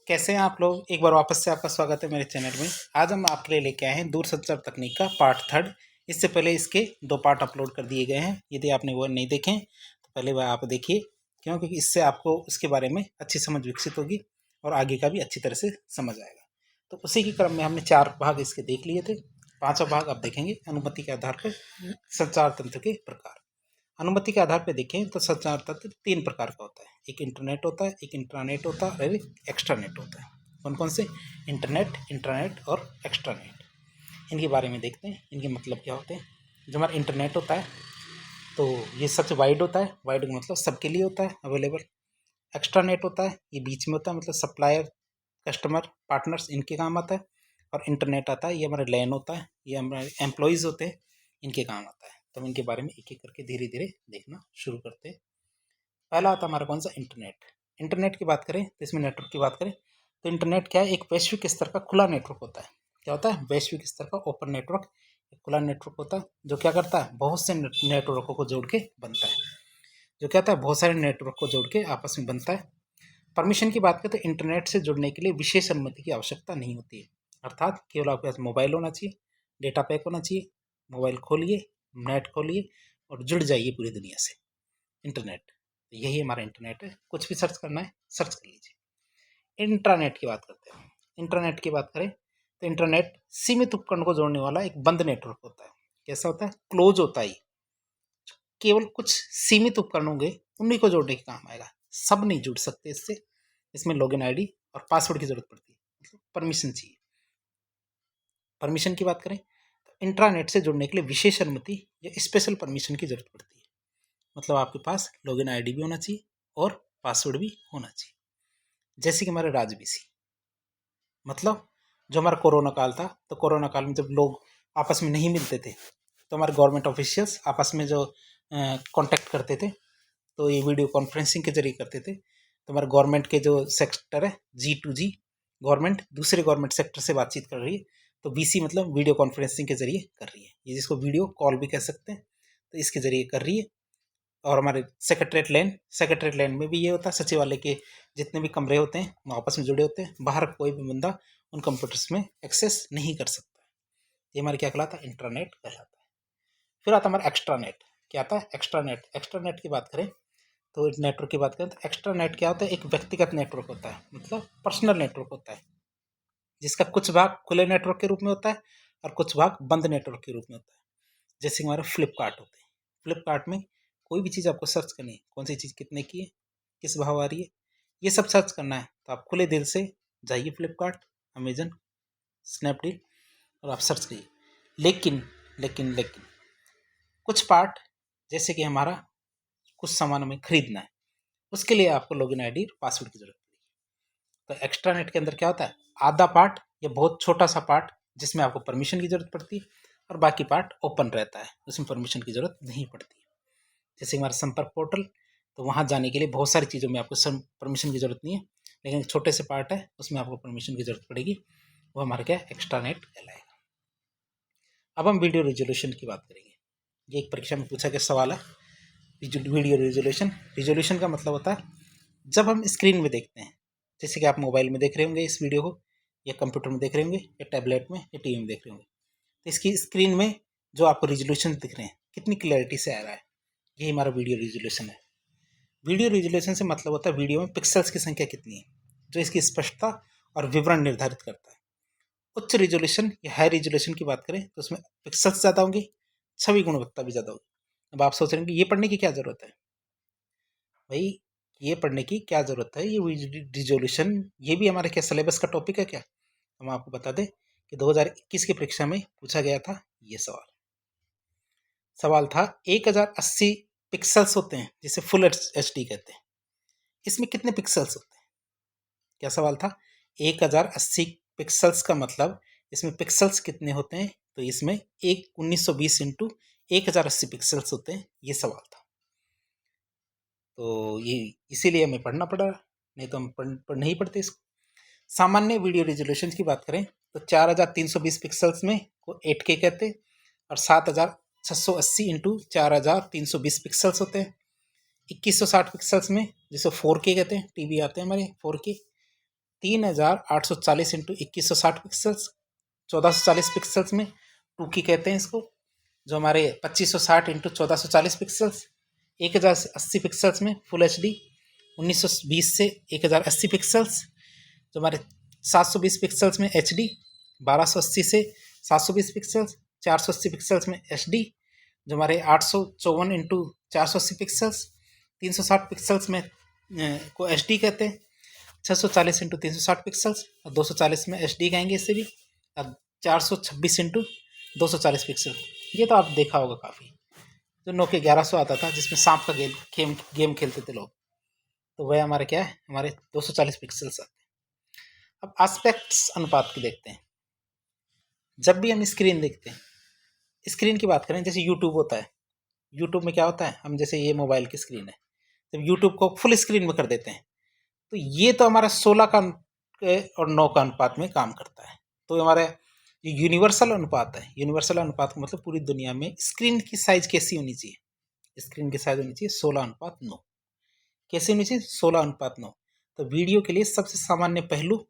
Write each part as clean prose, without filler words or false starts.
कैसे हैं आप लोग। एक बार वापस से आपका स्वागत है मेरे चैनल में। आज हम आपके लिए लेके आए हैं दूरसंचार तकनीक का पार्ट 3। इससे पहले इसके 2 पार्ट अपलोड कर दिए गए हैं। यदि आपने वो नहीं देखे तो पहले वह आप देखिए, क्योंकि इससे आपको उसके बारे में अच्छी समझ विकसित होगी और आगे का भी अच्छी तरह से समझ आएगा। तो उसी के क्रम में हमने 4 भाग इसके देख लिए थे। 5वां भाग आप देखेंगे अनुमति के आधार पर संचार तंत्र के प्रकार। अनुमति के आधार पर देखें तो संचार तंत्र 3 प्रकार का होता है। एक इंटरनेट होता है, एक इंट्रानेट होता है और एक एक्स्ट्रानेट होता है। कौन कौन से? इंटरनेट, इंट्रानेट और एक्स्ट्रानेट। इनके बारे में देखते हैं, इनके मतलब क्या होते हैं। जो हमारा इंटरनेट होता है तो ये सबसे वाइड होता है। वाइड का मतलब सबके लिए होता है, अवेलेबल। एक्स्ट्रानेट होता है, ये बीच में होता है, मतलब सप्लायर, कस्टमर, पार्टनर्स, इनके काम आता है। और इंटरनेट आता है, ये हमारे लैन होता है, ये हमारे एम्प्लॉयज़ होते हैं, इनके काम आता है। तो हम इनके बारे में एक एक करके धीरे धीरे देखना शुरू करते हैं। पहला आता है हमारा कौन सा? इंटरनेट। इंटरनेट की बात करें तो इसमें नेटवर्क की बात करें तो इंटरनेट क्या है? एक वैश्विक स्तर का खुला नेटवर्क होता है। क्या होता है? वैश्विक स्तर का ओपन नेटवर्क, एक खुला नेटवर्क होता है जो क्या करता है? बहुत से नेटवर्कों को जोड़ के बनता है। जो क्या होता है? बहुत सारे नेटवर्क को जोड़ के आपस में बनता है। परमिशन की बात करें तो इंटरनेट से जुड़ने के लिए विशेष अनुमति की आवश्यकता नहीं होती है। अर्थात केवल आपके पास मोबाइल होना चाहिए, डेटा पैक होना चाहिए, मोबाइल खोलिए, नेट खोलिए और जुड़ जाइए पूरी दुनिया से। इंटरनेट, तो यही हमारा इंटरनेट है। कुछ भी सर्च करना है, सर्च कर लीजिए। इंट्रानेट की बात करते हैं। इंटरनेट की बात करें तो इंटरनेट सीमित उपकरण को जोड़ने वाला एक बंद नेटवर्क होता है। कैसा होता है? क्लोज होता है। केवल कुछ सीमित उपकरण होंगे, उन्हीं को जोड़ने के काम आएगा। सब नहीं जुड़ सकते इससे। इसमें लॉगिन आईडी और पासवर्ड की जरूरत पड़ती है, मतलब परमिशन चाहिए। परमिशन की बात करें तो इंट्रानेट से जुड़ने के लिए विशेष अनुमति या स्पेशल परमिशन की जरूरत पड़ती है। मतलब आपके पास लॉगिन आईडी भी होना चाहिए और पासवर्ड भी होना चाहिए। जैसे कि हमारे राजबीसी, मतलब जो हमारा कोरोना काल था, तो कोरोना काल में जब लोग आपस में नहीं मिलते थे तो हमारे गवर्नमेंट ऑफिशियल्स आपस में जो कांटेक्ट करते थे तो ये वीडियो कॉन्फ्रेंसिंग के जरिए करते थे। तो हमारे गवर्नमेंट के जो सेक्टर है G2G, गवर्नमेंट दूसरे गवर्नमेंट सेक्टर से बातचीत कर रही है, तो BC मतलब वीडियो कॉन्फ्रेंसिंग के जरिए कर रही है। ये जिसको वीडियो कॉल भी कह सकते हैं, तो इसके जरिए कर रही है। और हमारे सेक्रेटरीट लैन में भी ये होता है। सचिवालय के जितने भी कमरे होते हैं वो आपस में जुड़े होते हैं। बाहर कोई भी बंदा उन कंप्यूटर्स में एक्सेस नहीं कर सकता। ये हमारे क्या कहलाता है? इंटरनेट कहलाता है। फिर आता है हमारा एक्स्ट्रानेट। क्या आता है? एक्स्ट्रानेट। एक्स्ट्रानेट की बात करें तो नेटवर्क की बात करें तो एक्स्ट्रानेट क्या होता है? एक व्यक्तिगत नेटवर्क होता है, मतलब पर्सनल नेटवर्क होता है, जिसका कुछ भाग खुले नेटवर्क के रूप में होता है और कुछ भाग बंद नेटवर्क के रूप में होता है। जैसे हमारे फ्लिपकार्ट होते हैं। फ्लिपकार्ट में कोई भी चीज़ आपको सर्च करनी है, कौन सी चीज़ कितने की है, किस भाव आ रही है, ये सब सर्च करना है, तो आप खुले दिल से जाइए फ्लिपकार्ट, अमेजन, स्नैपडील और आप सर्च करिए। लेकिन लेकिन लेकिन कुछ पार्ट, जैसे कि हमारा कुछ सामान हमें खरीदना है, उसके लिए आपको लॉगिन आईडी और पासवर्ड की जरूरत पड़ेगी। तो एक्स्ट्रानेट के अंदर क्या होता है? आधा पार्ट या बहुत छोटा सा पार्ट जिसमें आपको परमिशन की जरूरत पड़ती है और बाकी पार्ट ओपन रहता है, उसमें परमिशन की जरूरत नहीं पड़ती। जैसे हमारा संपर्क पोर्टल, तो वहाँ जाने के लिए बहुत सारी चीज़ों में आपको परमिशन की जरूरत नहीं है, लेकिन एक छोटे से पार्ट है उसमें आपको परमिशन की जरूरत पड़ेगी। वो हमारा क्या है? एक्स्ट्रानेट कहलाएगा। अब हम वीडियो रेजोल्यूशन की बात करेंगे। ये एक परीक्षा में पूछा गया सवाल है। वीडियो रेजोल्यूशन, रेजोल्यूशन का मतलब होता है जब हम स्क्रीन में देखते हैं, जैसे कि आप मोबाइल में देख रहे होंगे इस वीडियो को, या कंप्यूटर में देख रहे होंगे, या टैबलेट में, या टीवी में देख रहे होंगे, तो इसकी स्क्रीन में जो आपको रेजोल्यूशन दिख रहे हैं कितनी क्लैरिटी से आ रहा है, यही हमारा वीडियो रेजोल्यूशन है। वीडियो रेजोल्यूशन से मतलब होता है वीडियो में पिक्सल्स की संख्या कितनी है, जो इसकी स्पष्टता और विवरण निर्धारित करता है। उच्च रेजोल्यूशन या हाई रेजोल्यूशन की बात करें तो उसमें पिक्सल्स ज़्यादा होंगे, छवि गुणवत्ता भी ज़्यादा होगी। अब आप सोच रहे हैं कि ये पढ़ने की क्या ज़रूरत है? भाई, ये पढ़ने की क्या ज़रूरत है? ये रिजोल्यूशन ये भी हमारे क्या सिलेबस का टॉपिक है क्या? हम आपको बता दें कि 2021 की परीक्षा में पूछा गया था ये सवाल था 1080 पिक्सल्स होते हैं जिसे फुल HD कहते हैं, इसमें कितने पिक्सल्स होते हैं? क्या सवाल था? 1080 पिक्सल्स का मतलब इसमें पिक्सल्स कितने होते हैं? तो इसमें 1920 इंटू 1080 पिक्सल्स होते हैं, ये सवाल था। तो ये इसीलिए हमें पढ़ना पड़ा, नहीं तो हम पढ़ नहीं पढ़ते इसको। सामान्य वीडियो रेजोल्यूशन की बात करें तो 4320 पिक्सल्स में को 8K कहते हैं और 7680 इंटू 4320 पिक्सल्स होते हैं। 2160 पिक्सल्स में जिसे 4K कहते हैं, टीवी आते हैं हमारे 4K, 3840 इंटू 2160 पिक्सल्स, 1440 पिक्सल्स में 2K कहते हैं इसको। जो हमारे 2560 इंटू 1440 पिक्सल्स, 1080 पिक्सल्स में फुल HD, 1920 से 1080 पिक्सल्स। जो हमारे 720 पिक्सल्स में HD, 1280 से 720 पिक्सल्स, 480 पिक्सल्स में HD। जो हमारे 854 इंटू 480 पिक्सल्स, 360 पिक्सल्स में को HD कहते हैं। 640 इंटू 360 पिक्सल्स और 240 में HD कहेंगे इसे भी। और 426 इंटू 240 पिक्सल, ये तो आप देखा होगा काफ़ी। जो Nokia 1100 आता था जिसमें सांप का गेम खेलते थे लोग, तो वह हमारे क्या है, हमारे 240 पिक्सल्स आते हैं। अब एस्पेक्ट्स अनुपात की देखते हैं। जब भी हम स्क्रीन देखते हैं, स्क्रीन की बात करें, जैसे यूट्यूब होता है, यूट्यूब में क्या होता है, हम जैसे ये मोबाइल की स्क्रीन है, जब यूट्यूब को फुल स्क्रीन में कर देते हैं तो ये तो हमारा 16 का और 9 का अनुपात में काम करता है। तो हमारा ये यूनिवर्सल अनुपात है। यूनिवर्सल अनुपात का मतलब पूरी दुनिया में स्क्रीन की साइज कैसी होनी चाहिए, स्क्रीन की साइज होनी चाहिए 16:9। कैसे होनी चाहिए, 16:9। तो वीडियो के लिए सबसे सामान्य पहलू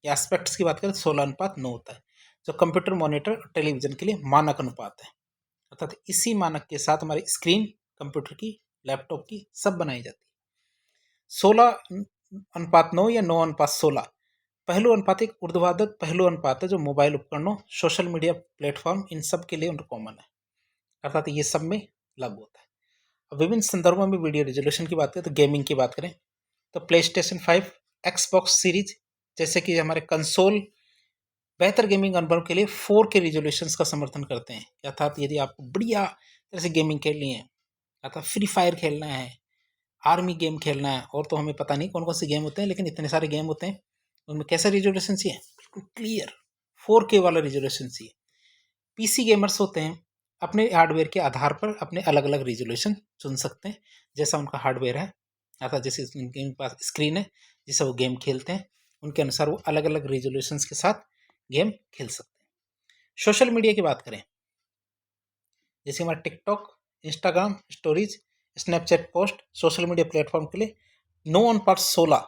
या एस्पेक्ट्स की बात करें 16:9 होता है, जो कंप्यूटर, मॉनिटर और टेलीविजन के लिए मानक अनुपात है। अर्थात इसी मानक के साथ हमारी स्क्रीन कंप्यूटर की, लैपटॉप की सब बनाई जाती है। 16:9 या 9:16 पहलू अनुपात एक ऊर्ध्वाधर पहलू अनुपात है जो मोबाइल उपकरणों, सोशल मीडिया प्लेटफॉर्म, इन सब के लिए कॉमन है। अर्थात ये सब में लागू होता है। अब विभिन्न संदर्भों में वीडियो रेजोल्यूशन की बात करें, तो गेमिंग की बात करें तो PlayStation 5, Xbox सीरीज जैसे कि हमारे कंसोल बेहतर गेमिंग अनुभव के लिए 4K रेजोल्यूशन का समर्थन करते हैं। अर्थात यदि आपको बढ़िया तरह से गेमिंग खेलनी है, अर्थात फ्री फायर खेलना है, आर्मी गेम खेलना है, और तो हमें पता नहीं कौन कौन से गेम होते हैं, लेकिन इतने सारे गेम होते हैं, उनमें कैसा रेजोल्यूशन चाहिए, बिल्कुल क्लियर 4K वाला रेजोल्यूशन चाहिए। PC गेमर्स होते हैं, अपने हार्डवेयर के आधार पर अपने अलग अलग रेजोल्यूशन चुन सकते हैं, जैसा उनका हार्डवेयर है, अर्थात जैसे उनके पास स्क्रीन है जिससे वो गेम खेलते हैं, उनके अनुसार वो अलग अलग रेजोल्यूशन के साथ गेम खेल सकते हैं। सोशल मीडिया की बात करें, जैसे हमारा TikTok, Instagram stories, Snapchat post social media platform के लिए 9:16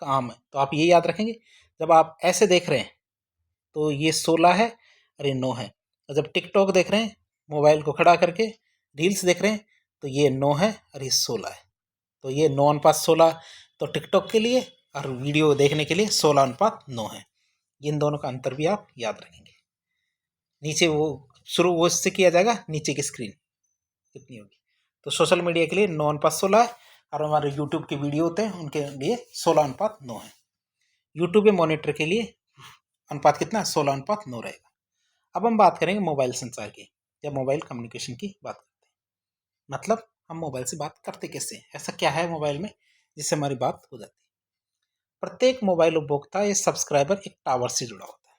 का आम है। तो आप ये याद रखेंगे, जब आप ऐसे देख रहे हैं तो ये 16 है और ये 9 है, और जब टिकटॉक देख रहे हैं मोबाइल को खड़ा करके रील्स देख रहे हैं तो ये 9 है और ये 16 है। तो ये 9:16 तो टिकटॉक के लिए, और वीडियो देखने के लिए 16:9 है। इन दोनों का अंतर भी आप याद रखेंगे। नीचे वो शुरू वो इससे किया जाएगा, नीचे की स्क्रीन कितनी होगी। तो सोशल मीडिया के लिए 9:16 है, और हमारे यूट्यूब के वीडियो होते हैं उनके लिए 16:9 है। यूट्यूब के मॉनिटर के लिए अनुपात कितना, 16:9 रहेगा। अब हम बात करेंगे मोबाइल संचार की या मोबाइल कम्युनिकेशन की बात करते हैं। मतलब हम मोबाइल से बात करते कैसे हैं, ऐसा क्या है मोबाइल में जिससे हमारी बात हो जाती है। प्रत्येक मोबाइल उपभोक्ता या सब्सक्राइबर एक टावर से जुड़ा होता है।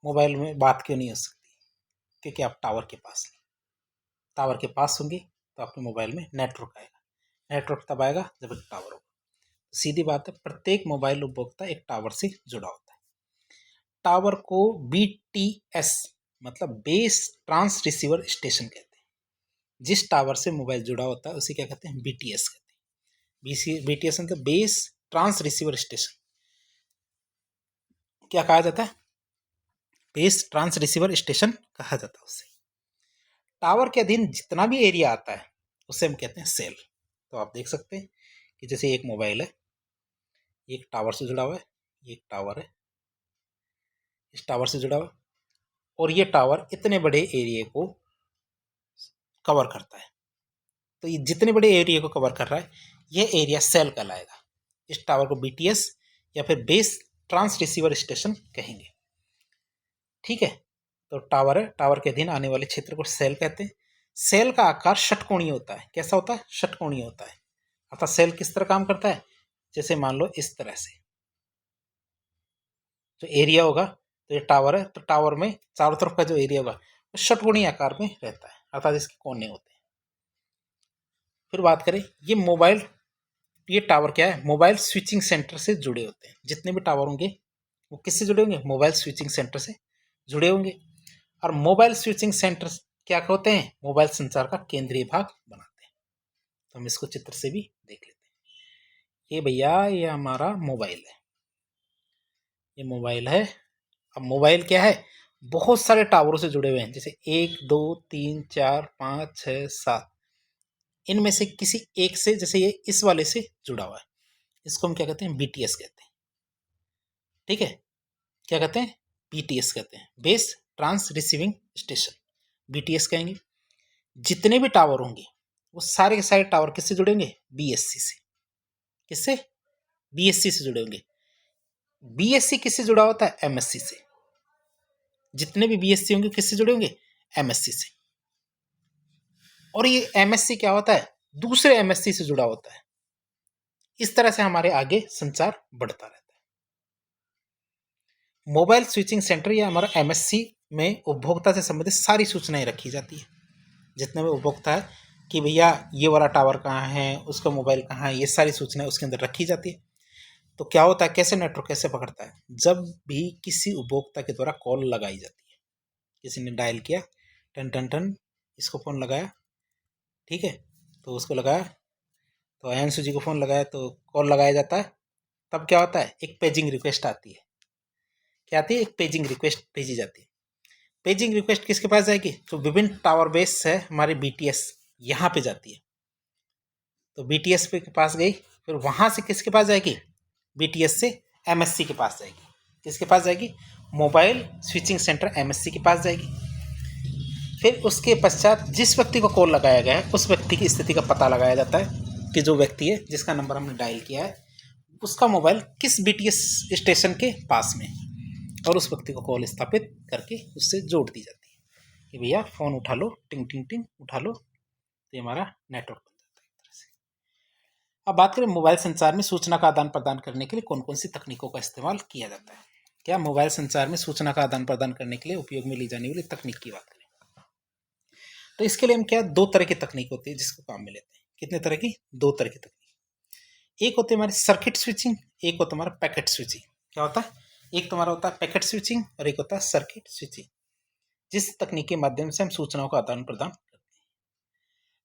मोबाइल में बात क्यों नहीं हो सकती, क्योंकि आप टावर के पास नहीं, टावर के पास होंगे तो आपके मोबाइल में नेटवर्क आएगा। नेटवर्क तब आएगा जब एक टावर होगा। सीधी बात है, प्रत्येक मोबाइल उपभोक्ता एक टावर से जुड़ा होता है। टावर को BTS मतलब बेस ट्रांस रिसीवर स्टेशन कहते हैं। जिस टावर से मोबाइल जुड़ा होता है उसे क्या कहते हैं, BTS कहते हैं। BTS मतलब बेस ट्रांस रिसीवर स्टेशन। क्या कहा जाता है, बेस ट्रांस रिसीवर स्टेशन कहा जाता है उसे। टावर के अधीन जितना भी एरिया आता है उसे हम कहते हैं सेल। तो आप देख सकते हैं कि जैसे एक मोबाइल है, एक टावर से जुड़ा हुआ है, ये एक टावर है, इस टावर से जुड़ा हुआ है, और ये टावर इतने बड़े एरिया को कवर करता है। तो ये जितने बड़े एरिया को कवर कर रहा है ये एरिया सेल कहलाएगा। इस टावर को BTS या फिर बेस ट्रांस रिसीवर स्टेशन कहेंगे। ठीक है, तो टावर है, टावर के अधीन आने वाले क्षेत्र को सेल कहते हैं। सेल का आकार षटकोणीय होता है। कैसा होता है, षटकोणीय होता है। अर्थात सेल किस तरह काम करता है, जैसे मान लो इस तरह से जो एरिया होगा, तो ये टावर है, तो टावर में चारों तरफ का जो एरिया होगा वो षटकोणीय आकार में रहता है, अर्थात इसके कोने होते हैं। फिर बात करें ये मोबाइल, ये टावर क्या है, मोबाइल स्विचिंग सेंटर से जुड़े होते हैं। जितने भी टावर होंगे वो किससे जुड़े होंगे, मोबाइल स्विचिंग सेंटर से जुड़े होंगे। और मोबाइल स्विचिंग सेंटर क्या होते हैं, मोबाइल संचार का केंद्रीय भाग बनाते हैं। तो हम इसको चित्र से भी देख लेते हैं। कि भैया ये हमारा मोबाइल है, ये मोबाइल है। अब मोबाइल क्या है, बहुत सारे टावरों से जुड़े हुए हैं, जैसे 1 2 3 4 5 6 7। इनमें से किसी एक से, जैसे ये इस वाले से जुड़ा हुआ है, इसको हम क्या कहते हैं, बीटीएस कहते हैं। ठीक है, क्या कहते हैं, बीटीएस कहते हैं, base trans receiving station, BTS कहेंगे। जितने भी टावर होंगे वो सारे के सारे टावर किससे जुड़ेंगे, बीएससी से। किससे, बीएससी से जुड़े होंगे। बीएससी किससे जुड़ा होता है, एमएससी से। जितने भी बीएससी होंगे किससे जुड़े होंगे, एमएससी से। और ये एमएससी क्या होता है, दूसरे एमएससी से जुड़ा होता है। इस तरह से हमारे आगे संचार बढ़ता रहता है। मोबाइल स्विचिंग सेंटर या हमारा एमएससी में उपभोक्ता से संबंधित सारी सूचनाएं रखी जाती है। जितने भी उपभोक्ता है कि भैया ये वाला टावर कहाँ है, उसका मोबाइल कहाँ है, ये सारी सूचनाएं उसके अंदर रखी जाती है। तो क्या होता है, कैसे नेटवर्क कैसे पकड़ता है, जब भी किसी उपभोक्ता के द्वारा कॉल लगाई जाती है, किसी ने डायल किया, टन टन टन, इसको फ़ोन लगाया, ठीक है, तो उसको लगाया, तो अयांशु जी को फ़ोन लगाया, तो कॉल लगाया जाता है। तब क्या होता है, एक पेजिंग रिक्वेस्ट आती है। क्या आती है, एक पेजिंग रिक्वेस्ट भेजी जाती है। पेजिंग रिक्वेस्ट किसके पास जाएगी, तो विभिन्न टावर बेस है हमारे बीटीएस, यहाँ पे जाती है। तो बीटीएस के पास गई, फिर वहाँ से किसके पास जाएगी, बीटीएस से एमएससी के पास जाएगी। किसके पास जाएगी, मोबाइल स्विचिंग सेंटर एमएससी के पास जाएगी। फिर उसके पश्चात जिस व्यक्ति को कॉल लगाया गया है उस व्यक्ति की स्थिति का पता लगाया जाता है कि जो व्यक्ति है जिसका नंबर हमने डायल किया है उसका मोबाइल किस बीटीएस स्टेशन के पास में, और उस व्यक्ति को कॉल स्थापित करके उससे जोड़ दी जाती है कि भैया फ़ोन उठा लो, टिंग टिंग टिंग उठा लो, तो हमारा नेटवर्क बन जाता है एक तरह से। अब बात करें मोबाइल संचार में सूचना का आदान प्रदान करने के लिए कौन कौन सी तकनीकों का इस्तेमाल किया जाता है। क्या मोबाइल संचार में सूचना का आदान प्रदान करने के लिए उपयोग में ली जाने वाली तकनीक की बात करें, तो इसके लिए हम क्या, दो तरह की तकनीक होती है जिसको काम में लेते हैं। कितने तरह की, दो तरह की तकनीक। एक होती है हमारी सर्किट स्विचिंग, एक होता है हमारा पैकेट स्विचिंग। क्या होता है, एक तुम्हारा होता है पैकेट स्विचिंग और एक होता है सर्किट स्विचिंग, जिस तकनीक के माध्यम से हम सूचनाओं का आदान प्रदान करते हैं।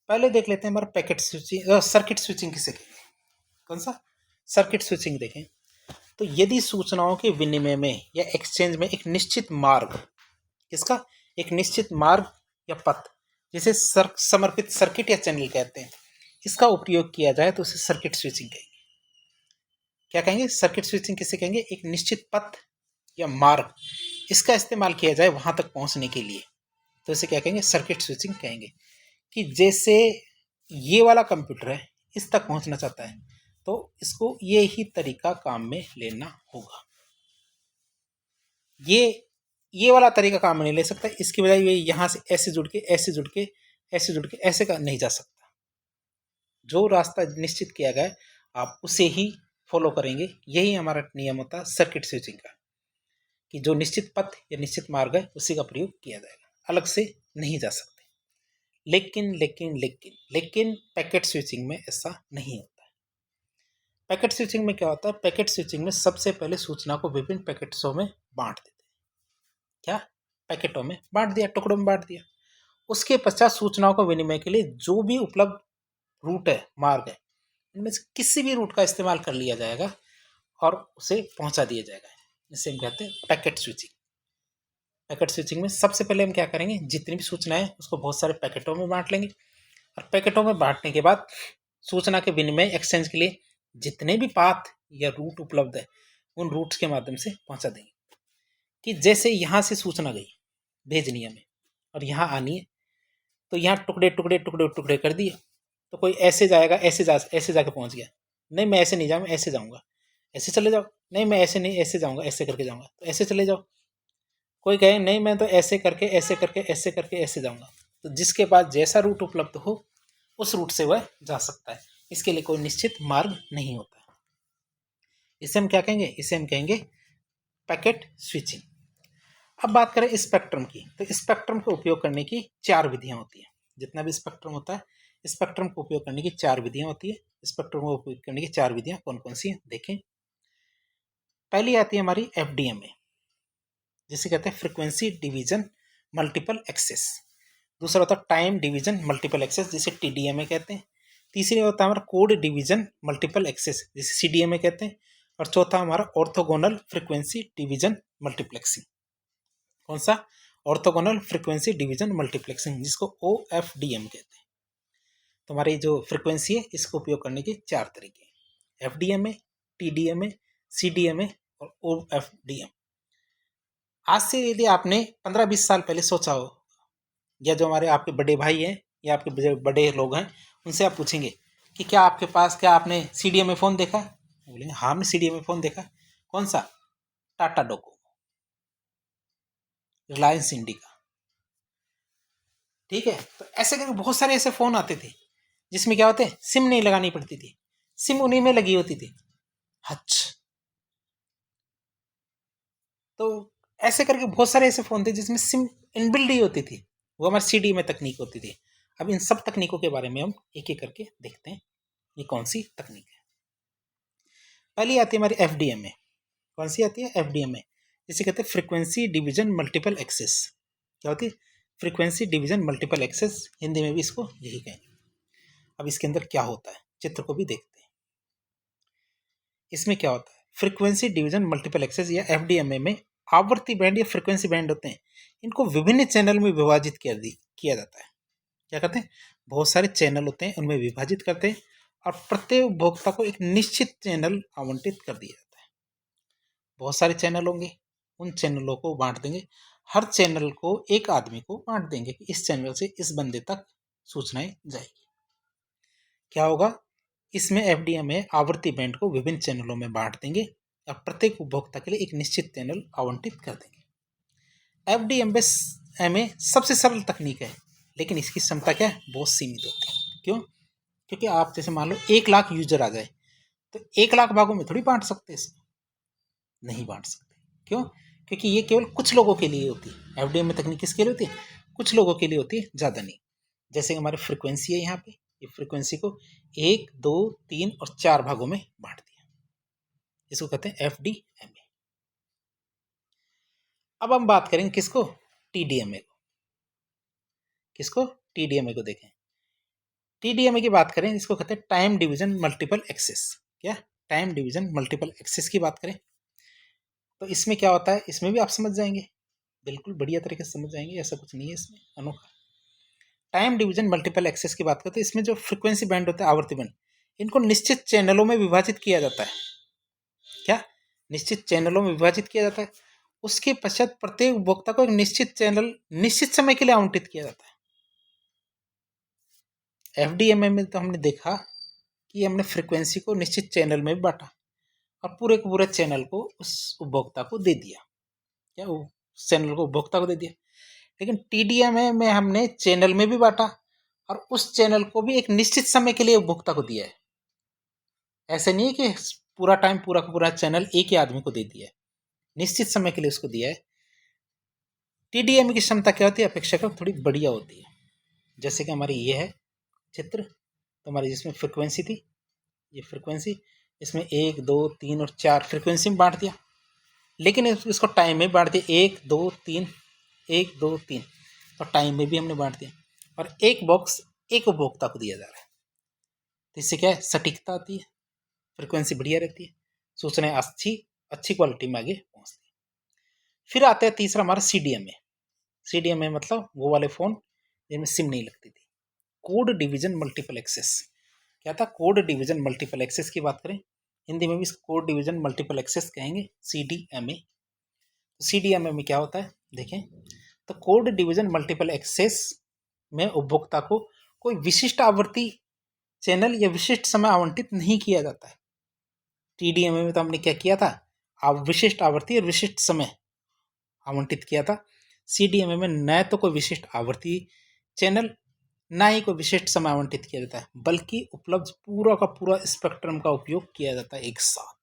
पहले देख लेते हैं हमारा पैकेट स्विचिंग, सर्किट स्विचिंग किसे कहते हैं, कौन सा, सर्किट स्विचिंग। देखें तो यदि सूचनाओं के विनिमय में या एक्सचेंज में एक निश्चित मार्ग, किसका, एक निश्चित मार्ग या पथ, जिसे समर्पित सर्किट या चैनल कहते हैं, इसका उपयोग किया जाए तो उसे सर्किट स्विचिंग कहेंगे। क्या कहेंगे, सर्किट स्विचिंग किसे कहेंगे, एक निश्चित पथ या मार्ग, इसका इस्तेमाल किया जाए वहां तक पहुंचने के लिए, तो इसे क्या कहेंगे, सर्किट स्विचिंग कहेंगे। कि जैसे ये वाला कंप्यूटर है इस तक पहुंचना चाहता है तो इसको ये ही तरीका काम में लेना होगा। ये वाला तरीका काम में नहीं ले सकता, इसकी बजाय ये यहाँ से ऐसे जुड़ के ऐसे जुड़ के ऐसे जुड़ के ऐसे का नहीं जा सकता। जो रास्ता निश्चित किया गया आप उसे ही फॉलो करेंगे, यही हमारा नियम होता है सर्किट स्विचिंग का, कि जो निश्चित पथ या निश्चित मार्ग है उसी का प्रयोग किया जाएगा, अलग से नहीं जा सकते। लेकिन लेकिन लेकिन लेकिन पैकेट स्विचिंग में ऐसा नहीं होता है। पैकेट स्विचिंग में क्या होता है, पैकेट स्विचिंग में सबसे पहले सूचना को विभिन्न पैकेट्सों में बांट देते हैं। क्या, पैकेटों में बांट दिया, टुकड़ों में बांट दिया। उसके पश्चात सूचनाओं को विनिमय के लिए जो भी उपलब्ध रूट है, मार्ग है, इनमें से किसी भी रूट का इस्तेमाल कर लिया जाएगा और उसे पहुंचा दिया जाएगा। इसे हम कहते हैं पैकेट स्विचिंग। पैकेट स्विचिंग में सबसे पहले हम क्या करेंगे, जितनी भी सूचनाएं हैं उसको बहुत सारे पैकेटों में बांट लेंगे, और पैकेटों में बांटने के बाद सूचना के विनिमय एक्सचेंज के लिए जितने भी पाथ या रूट उपलब्ध है उन रूट्स के माध्यम से पहुंचा देंगे। कि जैसे यहाँ से सूचना गई भेजनी हमें और यहाँ आनी है, तो यहाँ टुकड़े टुकड़े टुकड़े टुकड़े कर दिए, तो कोई ऐसे जाएगा, ऐसे जाके पहुंच गया, नहीं मैं ऐसे नहीं जाऊँगा, ऐसे जाऊँगा, ऐसे चले जाओ, नहीं मैं ऐसे नहीं ऐसे जाऊँगा, ऐसे करके जाऊँगा, तो ऐसे चले जाओ। कोई कहे नहीं मैं तो ऐसे करके ऐसे करके ऐसे करके ऐसे जाऊँगा, तो जिसके पास जैसा रूट उपलब्ध हो उस रूट से वह जा सकता है। इसके लिए कोई निश्चित मार्ग नहीं होता। इसे हम क्या कहेंगे, इसे हम कहेंगे पैकेट स्विचिंग। अब बात करें स्पेक्ट्रम की, तो स्पेक्ट्रम का उपयोग करने की 4 विधियां होती हैं। जितना भी स्पेक्ट्रम होता है, स्पेक्ट्रम को उपयोग करने की 4 विधियां होती है। स्पेक्ट्रम को उपयोग करने की 4 विधियां कौन कौन सी हैं देखें। पहली आती है हमारी एफडीएमए, जिसे कहते हैं फ्रीक्वेंसी डिवीजन मल्टीपल एक्सेस। दूसरा होता है टाइम डिवीजन मल्टीपल एक्सेस, जिसे टीडीएमए कहते हैं। तीसरी होता है हमारा कोड डिवीजन मल्टीपल एक्सेस, जिसे CDMA कहते हैं। और चौथा हमारा ऑर्थोगोनल फ्रीक्वेंसी डिवीजन मल्टीप्लेक्सिंग। कौन सा? ऑर्थोगोनल फ्रीक्वेंसी डिवीजन मल्टीप्लेक्सिंग, जिसको OFDM कहते हैं। तो हमारी जो फ्रीक्वेंसी है इसको उपयोग करने के 4 तरीके हैं: FDMA, TDMA, CDMA और OFDM। आज से यदि आपने 15-20 साल पहले सोचा हो, या जो हमारे आपके बड़े भाई हैं या आपके जो बड़े लोग हैं उनसे आप पूछेंगे कि क्या आपके पास, क्या आपने CDMA फ़ोन देखा? बोलेंगे हाँ हमने CDMA फ़ोन देखा। कौन सा? Tata Docomo, Reliance indica. ठीक है, तो ऐसे करके बहुत सारे ऐसे फ़ोन आते थे जिसमें क्या होते हैं, सिम नहीं लगानी पड़ती थी, सिम उन्हीं में लगी होती थी। अच्छा, तो ऐसे करके बहुत सारे ऐसे फ़ोन थे जिसमें सिम इनबिल्ड ही होती थी, वो हमारी CDMA तकनीक होती थी। अब इन सब तकनीकों के बारे में हम एक एक करके देखते हैं ये कौन सी तकनीक है। पहली आती है हमारी FDMA। कौन सी आती है? FDMA, जिसे कहते हैं फ्रीक्वेंसी डिवीजन मल्टीपल एक्सेस। क्या होती है? Frequency division multiple access, Hindi में भी इसको यही कहेंगे। अब इसके अंदर क्या होता है, चित्र को भी देखते हैं। इसमें क्या होता है, फ्रीक्वेंसी डिवीजन मल्टीपल एक्सेस या FDMA में आवर्ती बैंड या फ्रीक्वेंसी बैंड होते हैं, इनको विभिन्न चैनल में विभाजित किया जाता है। क्या करते हैं, बहुत सारे चैनल होते हैं उनमें विभाजित करते हैं और प्रत्येक उपभोक्ता को एक निश्चित चैनल आवंटित कर दिया जाता है। बहुत सारे चैनल होंगे, उन चैनलों को बांट देंगे, हर चैनल को एक आदमी को बांट देंगे कि इस चैनल से इस बंदे तक सूचनाएं जाएगी। क्या होगा, इसमें FDMA आवर्ती बैंड को विभिन्न चैनलों में बांट देंगे और प्रत्येक उपभोक्ता के लिए एक निश्चित चैनल आवंटित कर देंगे। FDMA सबसे सरल तकनीक है, लेकिन इसकी क्षमता क्या है, बहुत सीमित होती है। क्यों? क्योंकि आप जैसे मान लो 1 लाख यूजर आ जाए तो 1 लाख भागों में थोड़ी बांट सकते, इसको नहीं बांट सकते। क्यों? क्योंकि ये केवल कुछ लोगों के लिए होती है। FDMA तकनीक किसके लिए होती है? कुछ लोगों के लिए होती है, ज़्यादा नहीं। जैसे हमारी फ्रीक्वेंसी है, यहाँ पे ये फ्रीक्वेंसी को 1, 2, 3 और 4 भागों में बांट दिया, इसको कहते हैं FDMA। अब हम बात करेंगे किसको, TDMA को। किसको? TDMA को देखें। TDMA की बात करें, इसको कहते हैं टाइम डिवीजन मल्टीपल एक्सेस। क्या? टाइम डिवीजन मल्टीपल एक्सेस की बात करें तो इसमें क्या होता है, इसमें भी आप समझ जाएंगे, बिल्कुल बढ़िया तरीके से समझ जाएंगे, ऐसा कुछ नहीं है इसमें अनोखा। टाइम डिवीजन मल्टीपल एक्सेस की बात करते हैं, इसमें जो फ्रीक्वेंसी बैंड होता है, आवर्ती बैंड, इनको निश्चित चैनलों में विभाजित किया जाता है। क्या? निश्चित चैनलों में विभाजित किया जाता है। उसके पश्चात प्रत्येक उपभोक्ता को एक निश्चित चैनल निश्चित समय के लिए आवंटित किया जाता है। FDMA में तो हमने देखा कि हमने फ्रीक्वेंसी को निश्चित चैनल में बांटा और पूरे के पूरे चैनल को उस उपभोक्ता को दे दिया। क्या? उस चैनल को उपभोक्ता को दे दिया। लेकिन TDMA में हमने चैनल में भी बांटा और उस चैनल को भी एक निश्चित समय के लिए उपभोक्ता को दिया है। ऐसे नहीं है कि पूरा टाइम पूरा का पूरा चैनल एक ही आदमी को दे दिया है, निश्चित समय के लिए उसको दिया है। TDMA की क्षमता क्या होती है, अपेक्षाकृत थोड़ी बढ़िया होती है। जैसे कि हमारी ये है चित्र, तो हमारी जिसमें फ्रिक्वेंसी थी, ये फ्रिक्वेंसी, इसमें 1, 2, 3 और 4 फ्रिक्वेंसी में बांट दिया, लेकिन इसको टाइम में बांट दिया, 1, 2, 3, 1, 2, 3, और टाइम में भी हमने बांट दिया, और एक बॉक्स एक उपभोक्ता को दिया जा रहा है। तो इससे क्या है, सटीकता आती है, फ्रिक्वेंसी बढ़िया रहती है, सूचनाएं अच्छी क्वालिटी में आगे पहुँचती है। फिर आता है तीसरा हमारा CDMA मतलब वो वाले फ़ोन जिनमें सिम नहीं लगती थी। Code division multiple access. क्या था? कोड डिवीजन मल्टीपल एक्सेस की बात करें, हिंदी में भी इसको कोड डिवीजन मल्टीपल एक्सेस कहेंगे, CDMA। CDMA में क्या होता है देखें, तो कोड डिवीजन मल्टीपल एक्सेस में उपभोक्ता को कोई विशिष्ट आवर्ती चैनल या विशिष्ट समय आवंटित नहीं किया जाता है। TDMA में तो हमने क्या किया था, विशिष्ट आवर्ती और विशिष्ट समय आवंटित किया था। CDMA में न तो कोई विशिष्ट आवर्ती चैनल, ना ही कोई विशिष्ट समय आवंटित किया जाता है, बल्कि उपलब्ध पूरा का पूरा स्पेक्ट्रम का उपयोग किया जाता है एक साथ।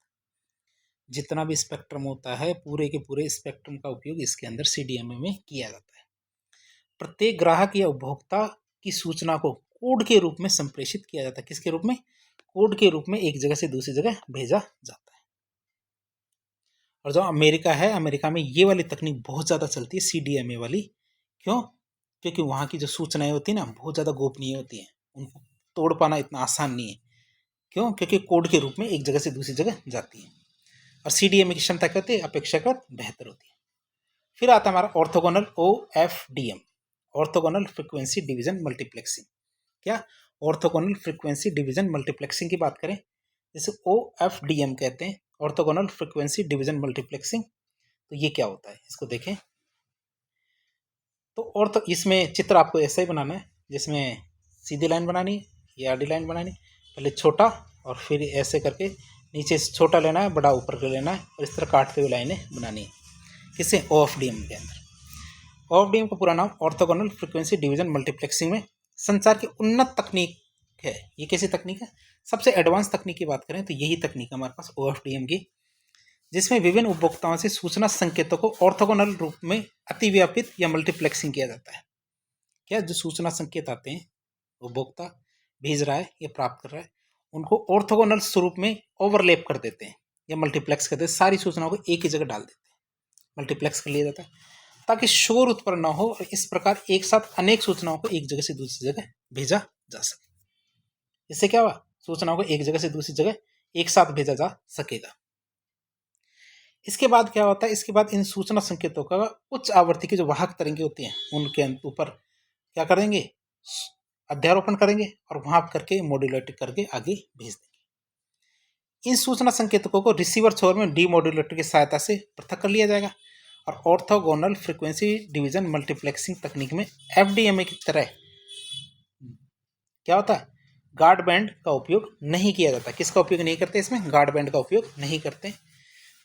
जितना भी स्पेक्ट्रम होता है, पूरे के पूरे स्पेक्ट्रम का उपयोग इसके अंदर CDMA में किया जाता है। प्रत्येक ग्राहक या उपभोक्ता की सूचना को कोड के रूप में संप्रेषित किया जाता है। किसके रूप में? कोड के रूप में एक जगह से दूसरी जगह भेजा जाता है। और जो अमेरिका है, अमेरिका में ये वाली तकनीक बहुत ज़्यादा चलती है, CDMA वाली। क्यों? क्योंकि वहाँ की जो सूचनाएं होती हैं ना, बहुत ज़्यादा गोपनीय होती हैं, उनको तोड़ पाना इतना आसान नहीं है। क्यों? क्योंकि कोड के रूप में एक जगह से दूसरी जगह जाती है। और CDMA की क्षमता क्या होती है? अपेक्षाकृत बेहतर होती है। फिर आता है हमारा orthogonal OFDM, orthogonal frequency division multiplexing. क्या? ऑर्थोगोनल फ्रीक्वेंसी डिवीजन मल्टीप्लेक्सिंग की बात करें, जैसे OFDM कहते हैं, ऑर्थोगोनल फ्रीक्वेंसी डिवीजन मल्टीप्लेक्सिंग। तो ये क्या होता है, इसको देखें। तो ऑर्थो, इसमें चित्र आपको ऐसा ही बनाना है जिसमें सीधी लाइन बनानी है या आडी लाइन बनानी है। पहले छोटा और फिर ऐसे करके नीचे से छोटा लेना है, बड़ा ऊपर कर लेना है, और इस तरह काटते हुए लाइनें बनानी है। किससे? OFDM के अंदर। OFDM का पूरा नाम ऑर्थोगोनल फ्रीक्वेंसी डिवीजन मल्टीप्लेक्सिंग में संचार की उन्नत तकनीक है। ये कैसी तकनीक है? सबसे एडवांस तकनीक की बात करें तो यही तकनीक है हमारे पास OFDM की, जिसमें विभिन्न उपभोक्ताओं से सूचना संकेतों को ऑर्थोगोनल रूप में अतिव्यापित या मल्टीप्लेक्सिंग किया जाता है। क्या? जो सूचना संकेत आते हैं, उपभोक्ता भेज रहा है या प्राप्त कर रहा है, उनको ऑर्थोगोनल स्वरूप में ओवरलैप कर देते हैं या मल्टीप्लेक्स कर देते हैं। सारी सूचनाओं को एक ही जगह डाल देते हैं, मल्टीप्लेक्स कर लिया जाता है, ताकि शोर उत्पन्न न हो और इस प्रकार एक साथ अनेक सूचनाओं को एक जगह से दूसरी जगह भेजा जा सके। इससे क्या हुआ? सूचनाओं को एक जगह से दूसरी जगह एक साथ भेजा जा सकेगा। इसके बाद क्या होता है? इसके बाद इन सूचना संकेतों का उच्च आवृत्ति की जो वाहक तरंगे होती हैं उनके ऊपर क्या करेंगे? अध्यारोपण करेंगे और वहां करके मॉड्यूलेट करके आगे भेज देंगे। इन सूचना संकेतकों को रिसीवर छोर में डीमॉड्यूलेटर की सहायता से पृथक कर लिया जाएगा और ऑर्थोगोनल फ्रीक्वेंसी डिवीजन मल्टीप्लेक्सिंग तकनीक में FDMA की तरह क्या होता है? गार्ड बैंड का उपयोग नहीं किया जाता। किसका उपयोग नहीं करते? इसमें गार्ड बैंड का उपयोग नहीं करते।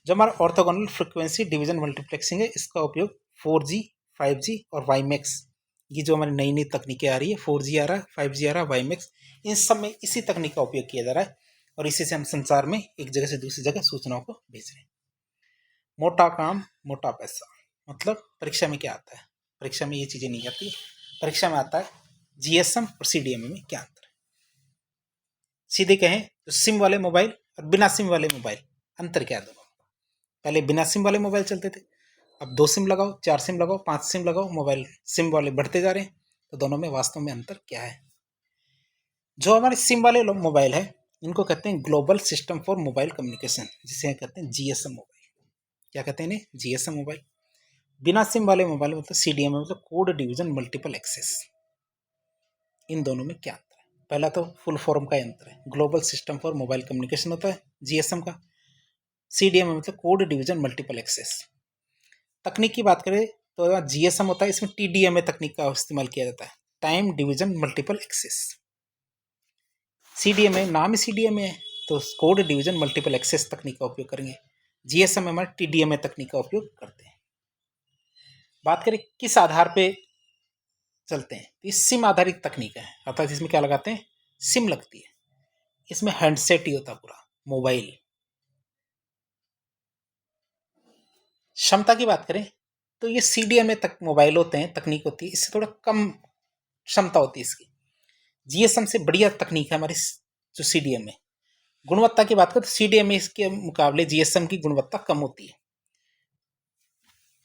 जो हमारा ऑर्थोगोनल फ्रीक्वेंसी डिवीजन मल्टीप्लेक्सिंग है, इसका उपयोग 4G, 5G और WiMAX, ये जो हमारी नई नई तकनीकें आ रही है, 4G आ रहा है, 5G आ रहा है, WiMAX, इन सब में इसी तकनीक का उपयोग किया जा रहा है और इसी से हम संसार में एक जगह से दूसरी जगह सूचनाओं को भेज रहे हैं। मोटा काम मोटा पैसा, मतलब परीक्षा में क्या आता है? परीक्षा में ये चीजें नहीं आती। परीक्षा में आता है GSM और CDMA में क्या अंतर है। सीधे कहें तो सिम वाले मोबाइल और बिना सिम वाले मोबाइल, अंतर क्या है दोनों? पहले बिना सिम वाले मोबाइल चलते थे, अब 2 सिम लगाओ, 4 सिम लगाओ, 5 सिम लगाओ, मोबाइल सिम वाले बढ़ते जा रहे हैं। तो दोनों में वास्तव में अंतर क्या है? जो हमारे सिम वाले मोबाइल है, इनको कहते हैं global system for mobile communication, जिसे कहते हैं GSM मोबाइल। क्या कहते हैं इन्हें? GSM mobile. बिना सिम वाले मोबाइल मतलब CDMA, मतलब कोड डिवीजन मल्टीपल एक्सेस। इन दोनों में क्या अंतर है? पहला तो फुल फॉर्म का अंतर है, global system for mobile communication होता है GSM का, CDMA मतलब कोड डिवीजन मल्टीपल एक्सेस। तकनीक की बात करें तो GSM होता है, इसमें TDMA तकनीक का इस्तेमाल किया जाता है, time division multiple access. CDMA, नाम ही CDMA है, तो कोड डिवीजन मल्टीपल एक्सेस तकनीक का उपयोग करेंगे। GSM में हमारे TDMA तकनीक का उपयोग करते हैं। बात करें किस आधार पे चलते हैं, तो ये सिम आधारित तकनीक है, अर्थात इसमें क्या लगाते हैं? सिम लगती है। इसमें हैंडसेट ही होता है पूरा, मोबाइल। क्षमता की बात करें तो ये CDMA तक मोबाइल होते हैं, तकनीक होती है, इससे थोड़ा कम क्षमता होती है इसकी। GSM से बढ़िया तकनीक है हमारी जो CDMA। गुणवत्ता की बात करें तो CDMA के मुकाबले GSM की गुणवत्ता कम होती है,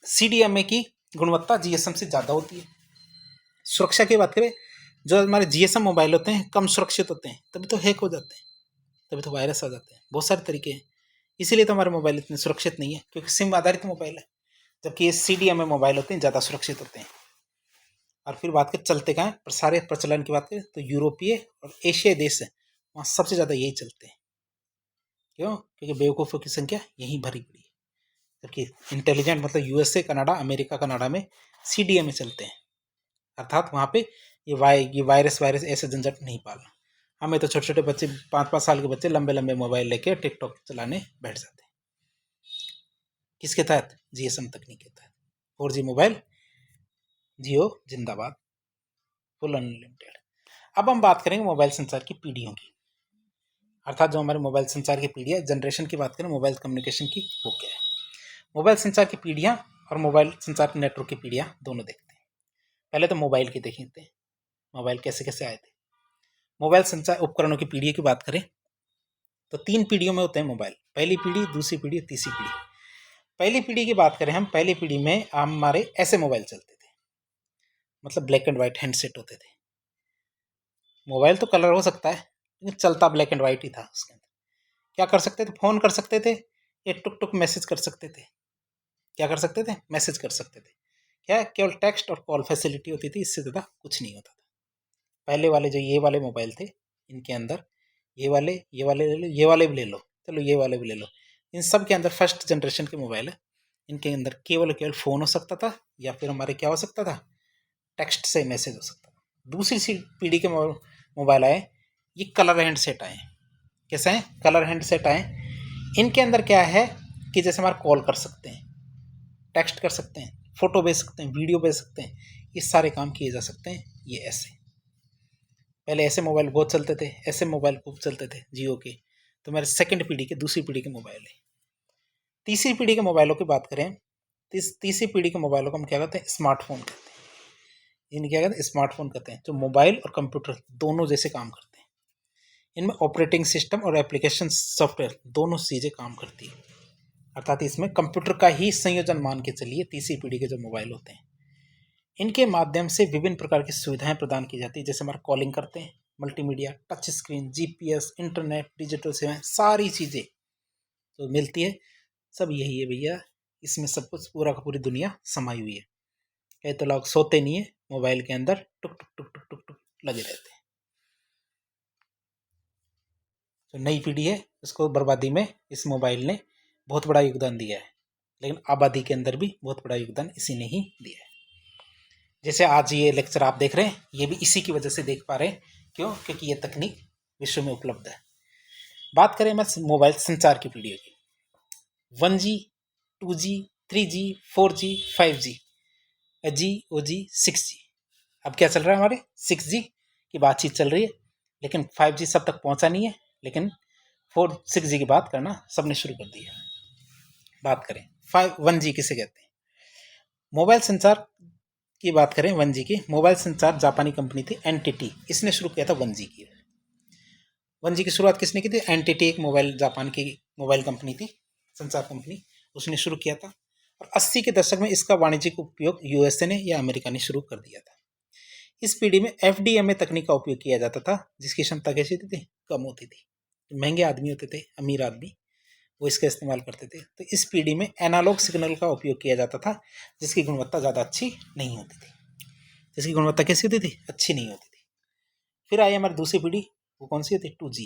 CDMA की गुणवत्ता GSM से ज़्यादा होती है। सुरक्षा की बात करें, जो हमारे GSM मोबाइल होते हैं कम सुरक्षित होते हैं, तभी तो हैक हो जाते हैं, तभी तो वायरस आ जाते हैं, बहुत सारे तरीके हैं। इसीलिए तो हमारे मोबाइल इतने सुरक्षित नहीं है, क्योंकि सिम आधारित मोबाइल है, जबकि ये CDMA मोबाइल होते हैं ज़्यादा सुरक्षित होते हैं। और फिर बात करें चलते कहाँ हैं, सारे प्रचलन की बात करें तो यूरोपीय और एशियाई देश है, वहाँ सबसे ज़्यादा यही चलते हैं। क्यों? क्योंकि बेवकूफ़ों की संख्या यहीं भरी पड़ी है, जबकि इंटेलिजेंट मतलब USA, कनाडा, अमेरिका, कनाडा में CDMA चलते हैं, अर्थात वहाँ पे ये वायरस ऐसे झंझट नहीं पालना। हमें तो छोटे छोटे बच्चे, 5-5 साल के बच्चे लंबे लंबे मोबाइल लेके टिकटॉक चलाने बैठ जाते हैं। किसके तहत? GSM तकनीक के तहत। 4G मोबाइल, जियो जिंदाबाद, फुल अनलिमिटेड। अब हम बात करेंगे मोबाइल संचार की पीढ़ियों की, अर्थात जो हमारे मोबाइल संचार की पीढ़ियाँ, जनरेशन की बात करें मोबाइल कम्युनिकेशन की, वो क्या है। मोबाइल संचार की पीढ़ियाँ और मोबाइल संचार नेटवर्क की पीढ़ियाँ दोनों देखते हैं। पहले तो मोबाइल की देखते हैं, मोबाइल कैसे कैसे आए थे। मोबाइल संचार उपकरणों की पीढ़ी की बात करें तो 3 पीढ़ियों में होते हैं मोबाइल, पहली पीढ़ी, दूसरी पीढ़ी, तीसरी पीढ़ी। पहली पीढ़ी की बात करें हम, पहली पीढ़ी में हमारे ऐसे मोबाइल चलते थे, मतलब ब्लैक एंड व्हाइट हैंडसेट होते थे। मोबाइल तो कलर हो सकता है लेकिन चलता ब्लैक एंड वाइट ही था। उसके अंदर क्या कर सकते थे, फ़ोन कर सकते थे, ये टुक टुक मैसेज कर सकते थे। क्या कर सकते थे, मैसेज कर सकते थे। क्या केवल टेक्स्ट और कॉल फैसिलिटी होती थी, इससे ज़्यादा कुछ नहीं होता था। पहले वाले जो ये वाले मोबाइल थे, इनके अंदर ये वाले ले लो, ये वाले भी ले लो, चलो ये वाले भी ले लो, इन सब के अंदर फर्स्ट जनरेशन के मोबाइल है, इनके अंदर केवल केवल फ़ोन हो सकता था या फिर हमारे क्या हो सकता था, टेक्स्ट से मैसेज हो सकता था। दूसरी सी पीढ़ी के मोबाइल आए, ये कलर हैंडसेट आए। कैसे हैं, कलर हैंडसेट आए। इनके अंदर क्या है कि जैसे हमारा कॉल कर सकते हैं, टेक्स्ट कर सकते हैं, फ़ोटो भेज सकते हैं, वीडियो भेज सकते हैं, ये सारे काम किए जा सकते हैं ये ऐसे। पहले ऐसे मोबाइल बहुत चलते थे, ऐसे मोबाइल खूब चलते थे जियो के। तो मेरे सेकंड पीढ़ी के, दूसरी पीढ़ी के मोबाइल है। तीसरी पीढ़ी के मोबाइलों की बात करें, तीसरी पीढ़ी के मोबाइलों को हम क्या कहते हैं, स्मार्टफोन कहते हैं। इन्हें क्या कहते हैं, स्मार्टफोन कहते हैं, जो मोबाइल और कंप्यूटर दोनों जैसे काम करते हैं। इनमें ऑपरेटिंग सिस्टम और एप्लीकेशन सॉफ्टवेयर दोनों चीज़ें काम करती है, अर्थात इसमें कंप्यूटर का ही संयोजन मान के चलिए तीसरी पीढ़ी के जो मोबाइल होते हैं। इनके माध्यम से विभिन्न प्रकार की सुविधाएं प्रदान की जाती है, जैसे हमारा कॉलिंग करते हैं, multimedia, touch screen, GPS, internet, digital सेवाएं, सारी चीज़ें जो मिलती है सब यही है भैया। इसमें सब कुछ पूरा का पूरी दुनिया समाई हुई है। कई तो लोग सोते नहीं है, मोबाइल के अंदर टुक टुक टुक टुक टुक टुक लगे रहते हैं। जो नई पीढ़ी है उसको बर्बादी में इस मोबाइल ने बहुत बड़ा योगदान दिया है, लेकिन आबादी के अंदर भी बहुत बड़ा योगदान इसी ने ही दिया है। जैसे आज ये लेक्चर आप देख रहे हैं, ये भी इसी की वजह से देख पा रहे हैं। क्यों? क्योंकि ये तकनीक विश्व में उपलब्ध है। बात करें मैं मोबाइल संचार की पीढ़ियों की, 1G, 2G, 3G, 4G, 5G, जी, 6G। अब क्या चल रहा है, हमारे 6G की बातचीत चल रही है, लेकिन 5G सब तक पहुंचा नहीं है, लेकिन 6G की बात करना सबने शुरू कर दिया। बात करें 1G किसे कहते हैं, मोबाइल संचार की बात करें 1G की, मोबाइल संचार जापानी कंपनी थी एनटीटी, इसने शुरू किया था 1G की। 1G की शुरुआत किसने की थी, एनटीटी, एक मोबाइल जापान की मोबाइल कंपनी थी, संचार कंपनी, उसने शुरू किया था। और 80 के दशक में इसका वाणिज्यिक उपयोग यूएसए ने या अमेरिका ने शुरू कर दिया था। इस पीढ़ी में एफडीएमए तकनीक का उपयोग किया जाता था, जिसकी क्षमता कैसी थी, कम होती थी। महंगे आदमी होते थे, अमीर आदमी, वो इसका इस्तेमाल करते थे। तो इस पीढ़ी में एनालॉग सिग्नल का उपयोग किया जाता था, जिसकी गुणवत्ता ज़्यादा अच्छी नहीं होती थी। जिसकी गुणवत्ता कैसी होती थी, अच्छी नहीं होती थी। फिर आई हमारी दूसरी पीढ़ी, वो कौन सी होती, 2G।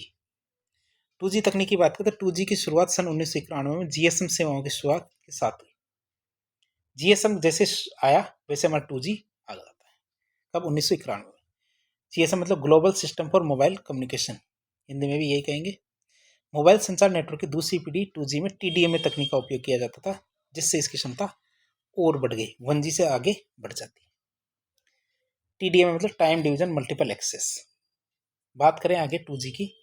2G तकनीक की बात करें तो 2G की शुरुआत सन 1991 में जीएसएम सेवाओं की शुरुआत के साथ हुई। जीएसएम जैसे आया वैसे हमारा 2G आ जाता है। कब, 1991 में। जीएसएम मतलब global system for mobile communication, Hindi में भी यही कहेंगे। मोबाइल संचार नेटवर्क की दूसरी पीढ़ी 2G में टीडीएमए तकनीक का उपयोग किया जाता था, जिससे इसकी क्षमता और बढ़ गई, 1G से आगे बढ़ जाती है। टीडीएमए मतलब टाइम डिवीजन मल्टीपल एक्सेस। बात करें आगे 2G की,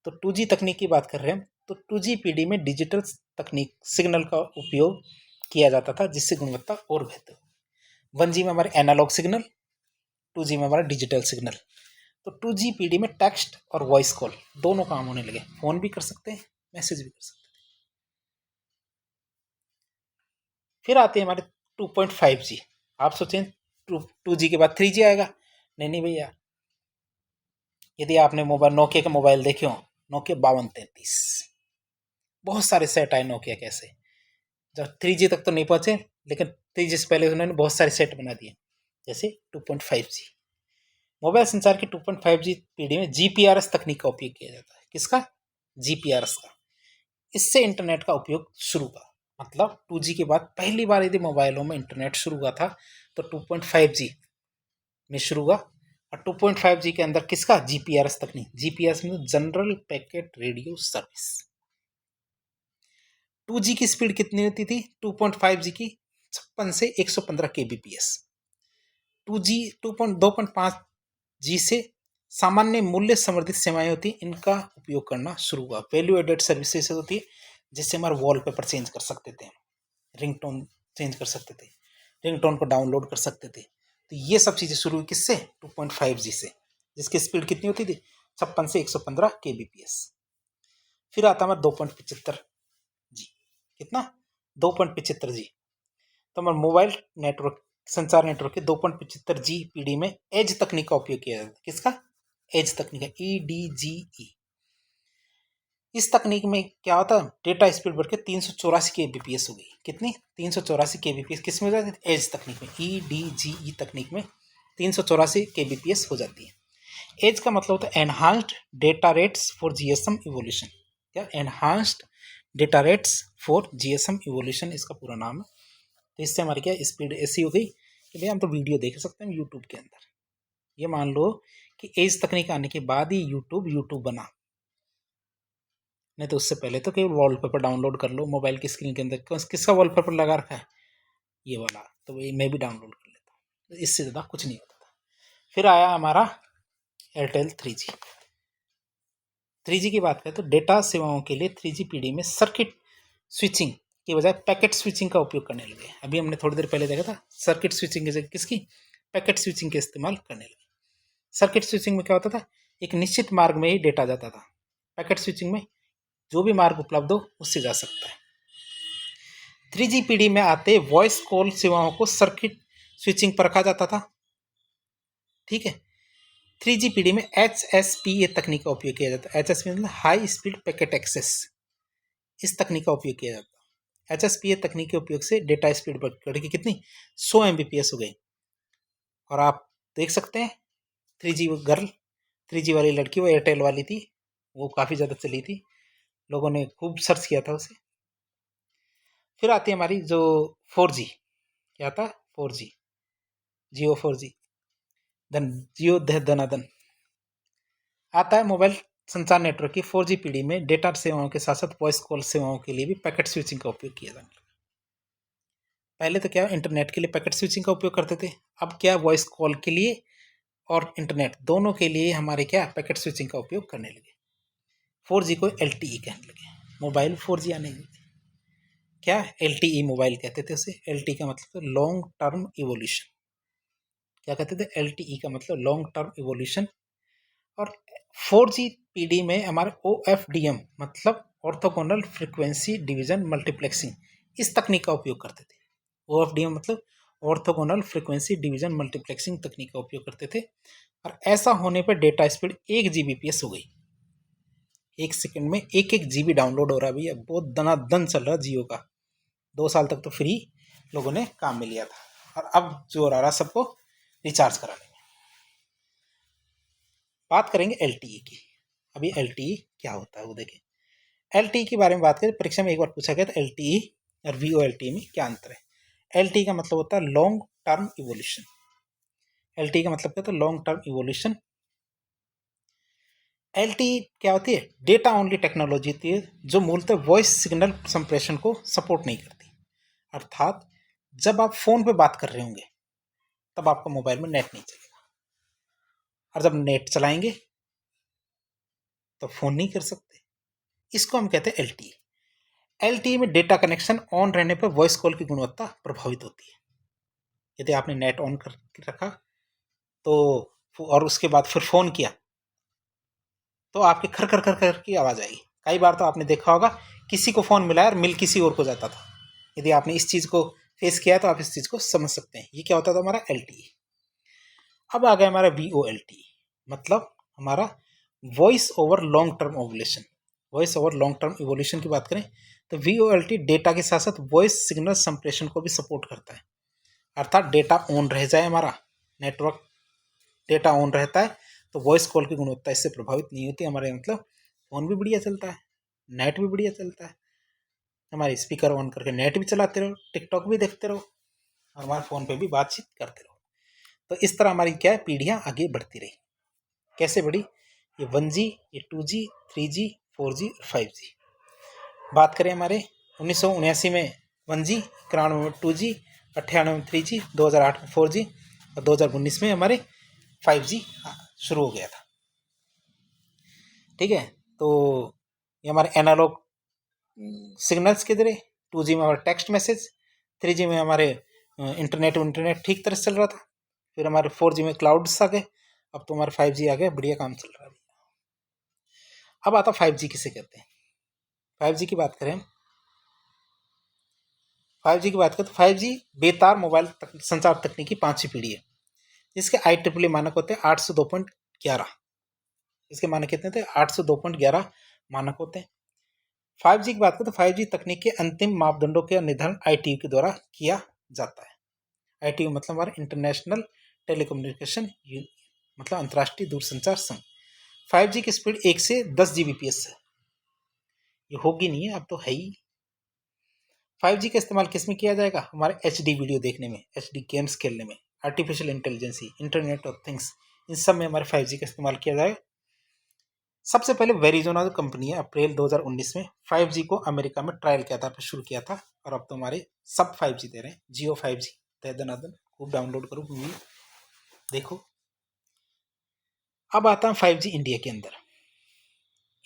तो 2G तकनीक की बात कर रहे हैं, तो 2G पीढ़ी में डिजिटल तकनीक सिग्नल का उपयोग किया जाता था, जिससे गुणवत्ता और बेहतर। 1G में हमारे एनालॉग सिग्नल, 2G में हमारा डिजिटल सिग्नल। तो 2G पीढ़ी में टेक्स्ट और वॉइस कॉल दोनों काम होने लगे, फोन भी कर सकते हैं, मैसेज भी कर सकते हैं। फिर आते हैं हमारे 2.5G। आप सोचें 2G के बाद 3G आएगा, नहीं नहीं भैया। यदि आपने मोबाइल नोकिया के मोबाइल देखे हो, नोकिया 5233, बहुत सारे सेट आए नोकिया कैसे, जब 3G तक तो नहीं पहुंचे, लेकिन 3G से पहले उन्होंने बहुत सारे सेट बना दिए, जैसे 2.5G। मोबाइल संचार की 2.5G पीढ़ी में जीपीआरएस तकनीक का उपयोग किया जाता है। किसका, जीपीआरएस का। इससे इंटरनेट का उपयोग शुरू हुआ, मतलब 2G के बाद पहली बार यदि मोबाइलों में इंटरनेट शुरू हुआ था तो 2.5G में शुरू हुआ। और 2.5G के अंदर किसका, जीपीआरएस तकनीक। जीपीआरएस में general packet radio service. 2G की स्पीड कितनी होती थी, 2.5G की 56 से 115 kbps। 2.5G से सामान्य मूल्य संवर्धित सेवाएं होती, इनका उपयोग करना शुरू हुआ। वैल्यू एडेड सर्विसेज होती है, जिससे हमारे वॉलपेपर चेंज कर सकते थे, रिंगटोन चेंज कर सकते थे, रिंगटोन को डाउनलोड कर सकते थे। तो ये सब चीज़ें शुरू हुई किससे, 2.5G से, जिसकी स्पीड कितनी होती थी, 56 से 115 kbps। फिर आता हमारा 2.75G। कितना, 2.75G। तो हमारे मोबाइल नेटवर्क, संचार नेटवर्क के 2.75G पीढ़ी में एज तकनीक का उपयोग किया जाता है। किसका, एज तकनीक है, EDGE। इस तकनीक में क्या होता है, डेटा स्पीड बढ़ के 384 kbps हो गई। कितनी? 384 kbps। किस में हो जाती है? एज तकनीक में, EDGE तकनीक में 384 kbps हो जाती है। एज का मतलब होता है enhanced data rates for GSM evolution. क्या? Enhanced data rates for GSM evolution इसका पूरा नाम है। तो इससे हमारी क्या स्पीड ऐसी हो गई कि भाई हम तो वीडियो देख सकते हैं यूट्यूब के अंदर। ये मान लो कि एज तकनीक आने के बाद ही यूट्यूब बना, नहीं तो उससे पहले तो केवल वॉलपेपर डाउनलोड कर लो मोबाइल की स्क्रीन के अंदर। किसका वॉलपेपर लगा रखा है? ये वाला। तो वही मैं भी डाउनलोड कर लेता हूँ, इससे ज़्यादा कुछ नहीं होता था। फिर आया हमारा एयरटेल 3G। 3G की बात करें तो डेटा सेवाओं के लिए 3G पीढ़ी में सर्किट स्विचिंग की बजाय पैकेट स्विचिंग का उपयोग करने लगे। अभी हमने थोड़ी देर पहले देखा था सर्किट स्विचिंग की जगह किसकी? पैकेट स्विचिंग के इस्तेमाल करने लगे। सर्किट स्विचिंग में क्या होता था, एक निश्चित मार्ग में ही डेटा जाता था। पैकेट स्विचिंग में जो भी मार्ग उपलब्ध हो उससे जा सकता है। 3G पीढ़ी में आते वॉइस कॉल सेवाओं को सर्किट स्विचिंग पर रखा जाता था। ठीक है। 3G पीढ़ी में HSPA तकनीक का उपयोग किया जाता है। HSPA मतलब हाई स्पीड पैकेट एक्सेस। इस तकनीक का उपयोग किया जाता है। HSPA तकनीक के उपयोग से डेटा स्पीड बढ़ के कितनी? 100 Mbps हो गई। और आप देख सकते हैं 3G गर्ल, 3G वाली लड़की, वो एयरटेल वाली थी, वो काफ़ी ज़्यादा चली थी, लोगों ने खूब सर्च किया था उसे। फिर आती है हमारी जो 4G। क्या था? 4G, जियो 4G, धन जियो धनाधन। आता है मोबाइल संचार नेटवर्क की 4G पीढ़ी में डेटा सेवाओं के साथ साथ वॉइस कॉल सेवाओं के लिए भी पैकेट स्विचिंग का उपयोग किया जाने लगा। पहले तो क्या इंटरनेट के लिए पैकेट स्विचिंग का उपयोग करते थे, अब क्या वॉइस कॉल के लिए और इंटरनेट दोनों के लिए हमारे क्या पैकेट स्विचिंग का उपयोग करने लगे। 4G को LTE कहने लगे। मोबाइल 4G आने लगे। क्या? LTE मोबाइल कहते थे उसे। LTE का मतलब लॉन्ग टर्म इवोल्यूशन। क्या कहते थे? LTE का मतलब लॉन्ग टर्म इवोल्यूशन। और 4G पीढ़ी में हमारे OFDM मतलब ऑर्थोगोनल फ्रीक्वेंसी डिवीजन मल्टीप्लेक्सिंग, इस तकनीक का उपयोग करते थे। OFDM मतलब ऑर्थोगोनल फ्रीक्वेंसी डिवीजन मल्टीप्लेक्सिंग तकनीक का उपयोग करते थे। और ऐसा होने पर डेटा स्पीड 1 Gbps हो गई। 1 सेकंड में 1 GB डाउनलोड हो रहा है भैया, बहुत दनादन चल रहा है जियो का। 2 साल तक तो फ्री लोगों ने काम में लिया था, और अब जो आ रहा सबको रिचार्ज करा लेंगे। बात करेंगे LTE की। अभी LTE क्या होता है वो देखें। LTE के बारे में बात करें, परीक्षा में एक बार पूछा गया था LTE और VoLTE में क्या अंतर है। LTE का मतलब होता है लॉन्ग टर्म इवोल्यूशन। LTE का मतलब क्या होता है? Long term evolution. LTE क्या होती है? डेटा ओनली टेक्नोलॉजी होती है जो मूलतः वॉइस सिग्नल संप्रेषण को सपोर्ट नहीं करती। अर्थात जब आप फोन पे बात कर रहे होंगे तब आपका मोबाइल में नेट नहीं चलेगा, और जब नेट चलाएंगे तो फोन नहीं कर सकते। इसको हम कहते हैं LTE में डेटा कनेक्शन ऑन रहने पर वॉइस कॉल की गुणवत्ता प्रभावित होती है। यदि आपने नेट ऑन कर रखा तो और उसके बाद फिर फोन किया तो आपके खर खर खर खर की आवाज़ आएगी। कई बार तो आपने देखा होगा किसी को फ़ोन मिला और मिल किसी और को जाता था। यदि आपने इस चीज़ को फेस किया तो आप इस चीज़ को समझ सकते हैं। ये क्या होता था? हमारा LTE। अब आ गया हमारा VoLTE, मतलब हमारा voice over long term evolution. Voice over long term evolution की बात करें तो VoLTE डेटा के साथ साथ वॉइस सिग्नल संप्रेषण को भी सपोर्ट करता है। अर्थात डेटा ऑन रह जाए, हमारा नेटवर्क डेटा ऑन रहता है तो वॉइस कॉल की गुणवत्ता इससे प्रभावित नहीं होती। हमारे मतलब फ़ोन भी बढ़िया चलता है, नेट भी बढ़िया चलता है, हमारे स्पीकर ऑन करके नेट भी चलाते रहो, टिकटॉक भी देखते रहो, और हमारे फ़ोन पे भी बातचीत करते रहो। तो इस तरह हमारी क्या है, पीढ़ियाँ आगे बढ़ती रही। कैसे बढ़ी? ये 1G, ये 2G, 3G, 4G और 5G। बात करें हमारे 1979 में 1G, 91 में 2G, 98 में 3G, 2008 में 4G और 2019 में हमारे 5G शुरू हो गया था। ठीक है। तो ये हमारे एनालॉग सिग्नल्स के जरिए 2G में हमारे टेक्स्ट मैसेज, 3G में हमारे इंटरनेट ठीक तरह से चल रहा था। फिर हमारे 4G में क्लाउड्स आ गए, अब तो हमारे 5G आ गए, बढ़िया काम चल रहा है। अब आता 5G किसे कहते हैं। 5G की बात करें, 5G की बात करें तो 5G बेतार मोबाइल संचार तकनीक की 5वीं पीढ़ी है, जिसके IEEE मानक होते हैं 802.11। इसके मानक कितने थे? 802.11 मानक होते हैं। 5G की बात करें तो 5G तकनीक के अंतिम मापदंडों का निर्धारण ITU के द्वारा किया जाता है। ITU मतलब हमारा इंटरनेशनल टेलीकम्युनिकेशन मतलब अंतर्राष्ट्रीय दूरसंचार संघ। 5G की स्पीड 1 से 10 Gbps है। ये होगी नहीं है, अब तो है ही। 5G का इस्तेमाल किस में किया जाएगा? हमारे HD वीडियो देखने में, HD गेम्स खेलने में, artificial intelligence, internet of things, इन सब में हमारे 5G का इस्तेमाल किया जाएगा। सबसे पहले वेरिजोना जो कंपनी है अप्रैल 2019 में 5G को अमेरिका में ट्रायल के आधार पर शुरू किया था, और अब तो हमारे सब 5G दे रहे हैं। जियो 5G दे दनादन, खूब डाउनलोड करो मूवी देखो। अब आता है 5G इंडिया के अंदर।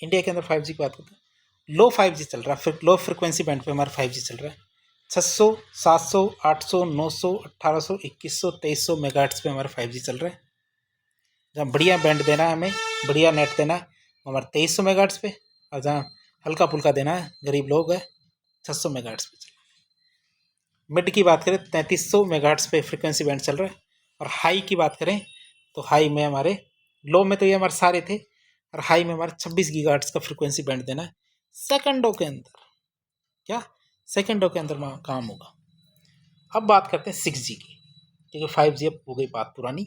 इंडिया के अंदर 5G की बात करते हैं, लो 5G चल रहा है, फिर लो फ्रिक्वेंसी बैंड पे हमारा 5G चल रहा है। 600, 700, 800, 900, 1800, 2100, 2300 मेगाहर्ट्ज पे हमारा 5G चल रहा है। जहाँ बढ़िया बैंड देना है, हमें बढ़िया नेट देना है, हमारा 2300 मेगाहर्ट्ज पे, और जहाँ हल्का फुल्का देना है, गरीब लोग है, 600 मेगाहर्ट्ज पे चल रहा है। मिड की बात करें 3300 मेगाहर्ट्ज पे फ्रिक्वेंसी बैंड चल रहा है। और हाई की बात करें तो हाई में हमारे, लो में तो ये हमारे सारे थे, और हाई में हमारे 26 गीगाहर्ट्ज का फ्रिक्वेंसी बैंड देना है सेकंडों के अंदर। क्या सेकंडों के अंदर काम होगा। अब बात करते हैं 6G की, क्योंकि 5G अब हो गई बात पुरानी,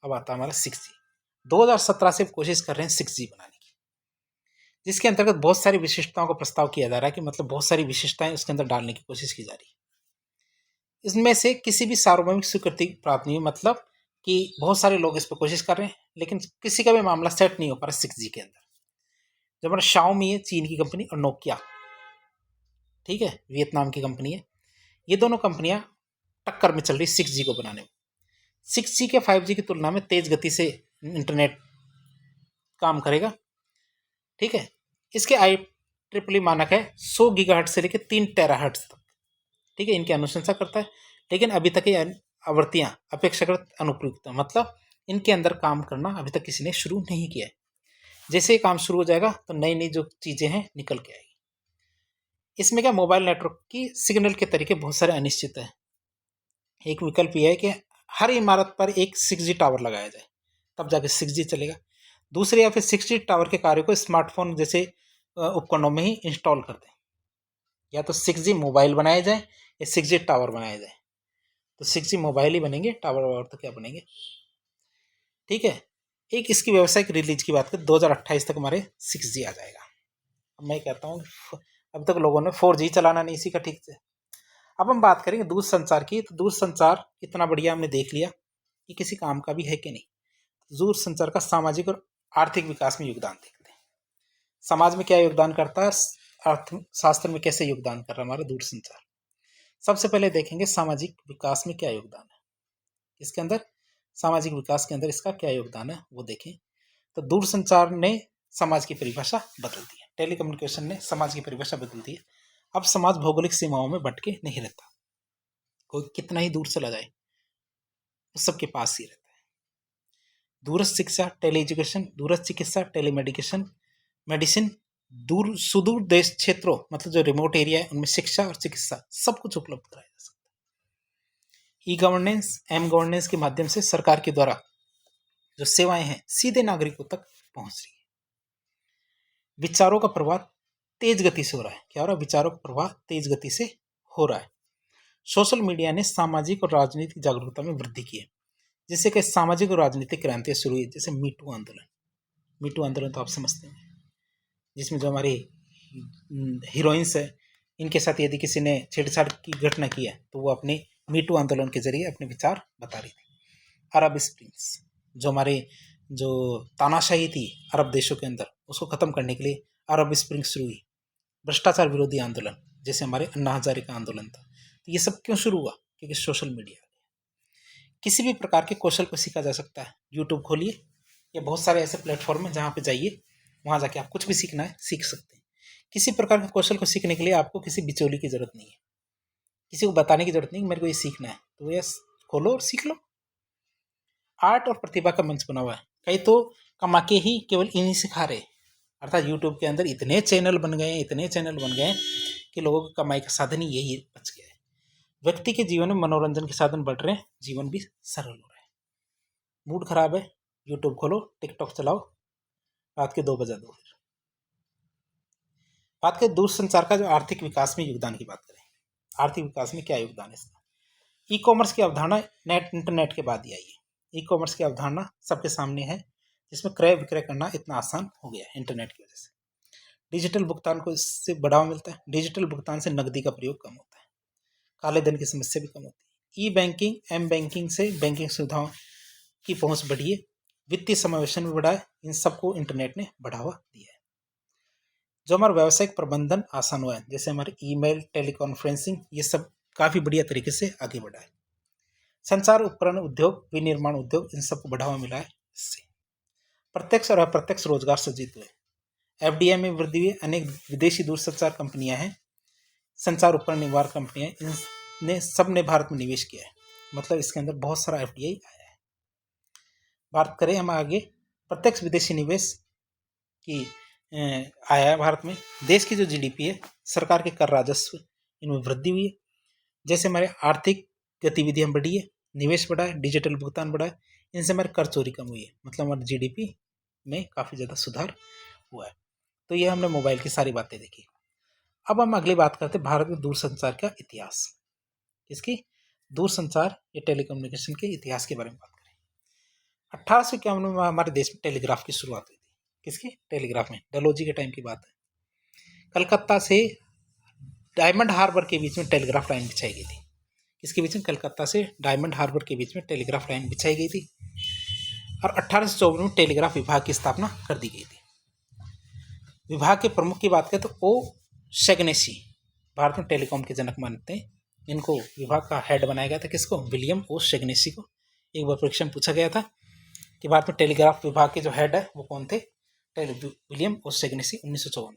अब आता है हमारा 6G। 2017 से कोशिश कर रहे हैं 6G बनाने की, जिसके अंतर्गत बहुत सारी विशिष्टताओं का प्रस्ताव किया जा रहा है, कि मतलब बहुत सारी विशिष्टताएं उसके अंदर डालने की कोशिश की जा रही है। इसमें से किसी भी सार्वभौमिक स्वीकृति प्राप्त नहीं हुई, मतलब कि बहुत सारे लोग इस पर कोशिश कर रहे हैं, लेकिन किसी का भी मामला सेट नहीं हो पा रहा 6G के अंदर। जो हमारा शाओमी है चीन की कंपनी, और नोकिया, ठीक है, वियतनाम की कंपनी है, ये दोनों कंपनियां टक्कर में चल रही 6G को बनाने में। 6G के 5G की तुलना में तेज गति से इंटरनेट काम करेगा, ठीक है। इसके IEEE मानक है 100 गीगाहर्ट्ज से लेकर 3 टेराहर्ट्ज तक, ठीक है, इनकी अनुशंसा करता है। लेकिन अभी तक ये आवृत्तियां अपेक्षाकृत अनुपयुक्त, मतलब इनके अंदर काम करना अभी तक किसी ने शुरू नहीं किया है। जैसे ही काम शुरू हो जाएगा तो नई नई जो चीज़ें हैं निकल के आएगी। इसमें क्या, मोबाइल नेटवर्क की सिग्नल के तरीके बहुत सारे अनिश्चित है। एक विकल्प यह है कि हर इमारत पर एक 6G टावर लगाया जाए, तब जाके 6G चलेगा। दूसरे, या फिर 6G टावर के कार्य को स्मार्टफोन जैसे उपकरणों में ही इंस्टॉल कर दें। या तो 6G मोबाइल बनाए जाए या 6G टावर बनाया जाए। तो 6G मोबाइल ही बनेंगे, टावर वावर तो क्या बनेंगे, ठीक है। एक इसकी व्यावसायिक रिलीज की बात करें 2028 तक हमारे 6G आ जाएगा। अब मैं कहता हूँ अब तक लोगों ने 4G चलाना नहीं सीखा ठीक से। अब हम बात करेंगे दूर संचार की, तो दूर संचार इतना बढ़िया हमने देख लिया कि किसी काम का भी है कि नहीं। दूर संचार का सामाजिक और आर्थिक विकास में योगदान देखते हैं। समाज में क्या योगदान करता है, अर्थशास्त्र में कैसे योगदान कर रहा है हमारा दूर संचार। सबसे पहले देखेंगे सामाजिक विकास में क्या योगदान है, इसके अंदर सामाजिक विकास के अंदर इसका क्या योगदान है वो देखें। तो दूर संचार ने समाज की परिभाषा बदल दी है, टेलीकम्युनिकेशन ने समाज की परिभाषा बदल दी है। अब समाज भौगोलिक सीमाओं में भटके नहीं रहता, कोई कितना ही दूर चला जाए वो सबके पास ही रहता है। दूरस्थ शिक्षा, टेली एजुकेशन, दूरस्थ चिकित्सा, टेलीमेडिकेशन, मेडिसिन, दूर सुदूर देश क्षेत्रों, मतलब जो रिमोट एरिया है उनमें शिक्षा और चिकित्सा सब कुछ उपलब्ध कराया जा सकता है। ई गवर्नेंस, एम गवर्नेंस के माध्यम से सरकार के द्वारा जो सेवाएं हैं सीधे नागरिकों तक पहुंच रही है। विचारों का प्रवाह तेज गति से हो रहा है। क्या हो रहा है, विचारों का प्रवाह तेज गति से हो रहा है। सोशल मीडिया ने सामाजिक और राजनीतिक जागरूकता में वृद्धि की है, जिससे कि सामाजिक और राजनीतिक क्रांतियां शुरू हुई, जैसे मीटू आंदोलन। मीटू आंदोलन तो आप समझते हैं, जिसमें जो हमारे हीरोइंस है इनके साथ यदि किसी ने छेड़छाड़ की घटना की है तो वो अपने मीटू आंदोलन के जरिए अपने विचार बता रही थी। अरब स्प्रिंग्स, जो हमारे जो तानाशाही थी अरब देशों के अंदर, उसको ख़त्म करने के लिए अरब स्प्रिंग शुरू हुई। भ्रष्टाचार विरोधी आंदोलन, जैसे हमारे अन्ना हजारे का आंदोलन था। तो ये सब क्यों शुरू हुआ, क्योंकि सोशल मीडिया। किसी भी प्रकार के कौशल को सीखा जा सकता है। यूट्यूब खोलिए या बहुत सारे ऐसे प्लेटफॉर्म हैं जहाँ पे जाइए, वहाँ जाके आप कुछ भी सीखना है सीख सकते हैं। किसी प्रकार के कौशल को सीखने के लिए आपको किसी बिचौली की जरूरत नहीं है, किसी को बताने की जरूरत नहीं मेरे को ये सीखना है, तो ये खोलो और सीख लो। आर्ट और प्रतिभा का मंच बना हुआ है। कई तो कमा के ही केवल इन्हीं सिखा रहे, अर्थात यूट्यूब के अंदर इतने चैनल बन गए कि लोगों की कमाई का साधन ही यही बच गया है। व्यक्ति के जीवन में मनोरंजन के साधन बढ़ रहे हैं, जीवन भी सरल हो रहा है। मूड खराब है, यूट्यूब खोलो, टिकटॉक चलाओ, रात के 2 बजे 2। बात करें दूरसंचार का जो आर्थिक विकास में योगदान की बात करें, आर्थिक विकास में क्या योगदान है इसका। ई कॉमर्स की अवधारणा इंटरनेट के बाद ही आई है। ई कॉमर्स की अवधारणा सबके सामने है, जिसमें क्रय विक्रय करना इतना आसान हो गया है इंटरनेट की वजह से। डिजिटल भुगतान को इससे बढ़ावा मिलता है। डिजिटल भुगतान से नकदी का प्रयोग कम होता है, काले धन की समस्या भी कम होती है। ई बैंकिंग एम बैंकिंग से बैंकिंग सुविधाओं की पहुंच बढ़ी है, वित्तीय समावेशन भी बढ़ा है। इन सबको इंटरनेट ने बढ़ावा दिया है। जो हमारा व्यावसायिक प्रबंधन आसान हुआ है, जैसे हमारे ईमेल, टेलीकॉन्फ्रेंसिंग, ये सब काफ़ी बढ़िया तरीके से आगे बढ़ा है। संचार उपकरण उद्योग, विनिर्माण उद्योग, इन सबको बढ़ावा मिला है। इससे प्रत्यक्ष और अप्रत्यक्ष रोजगार सृजित हुए। एफडीआई में वृद्धि हुई। अनेक विदेशी दूरसंचार कंपनियां हैं, संचार उपकरण निर्माण कंपनियां, इनने सब ने भारत में निवेश किया है। मतलब इसके अंदर बहुत सारा एफडीआई आया है। बात करें हम आगे, प्रत्यक्ष विदेशी निवेश की आया है भारत में। देश की जो जीडीपी है, सरकार के कर राजस्व, इनमें वृद्धि हुई है। जैसे हमारे आर्थिक गतिविधियां बढ़ी है, निवेश बढ़ा है, डिजिटल भुगतान बढ़ा है, इनसे हमारी कर चोरी कम हुई है। मतलब हमारे जीडीपी में काफ़ी ज़्यादा सुधार हुआ है। तो ये हमने मोबाइल की सारी बातें देखी। अब हम अगली बात करते हैं भारत में दूरसंचार का इतिहास। इसकी दूरसंचार या टेलीकम्युनिकेशन के इतिहास के बारे में बात करें। 1851 में हमारे देश में टेलीग्राफ की शुरुआत हुई थी। किसकी? टेलीग्राफ में। डलहौजी के टाइम की बात है। कलकत्ता से डायमंड हार्बर के बीच में टेलीग्राफ लाइन बिछाई गई थी। किसके बीच में? कलकत्ता से डायमंड हार्बर के बीच में टेलीग्राफ लाइन बिछाई गई थी। और 1854 में टेलीग्राफ विभाग की स्थापना कर दी गई थी। विभाग के प्रमुख की बात करें तो ओ शेगनेसी भारत में टेलीकॉम के जनक मानते हैं। इनको विभाग का हेड बनाया गया था। किसको? विलियम ओ शेगनेसी को। एक बार परीक्षा में पूछा गया था कि भारत में टेलीग्राफ विभाग के जो हेड है वो कौन थे? विलियम ओ शेगनेसी। 1954।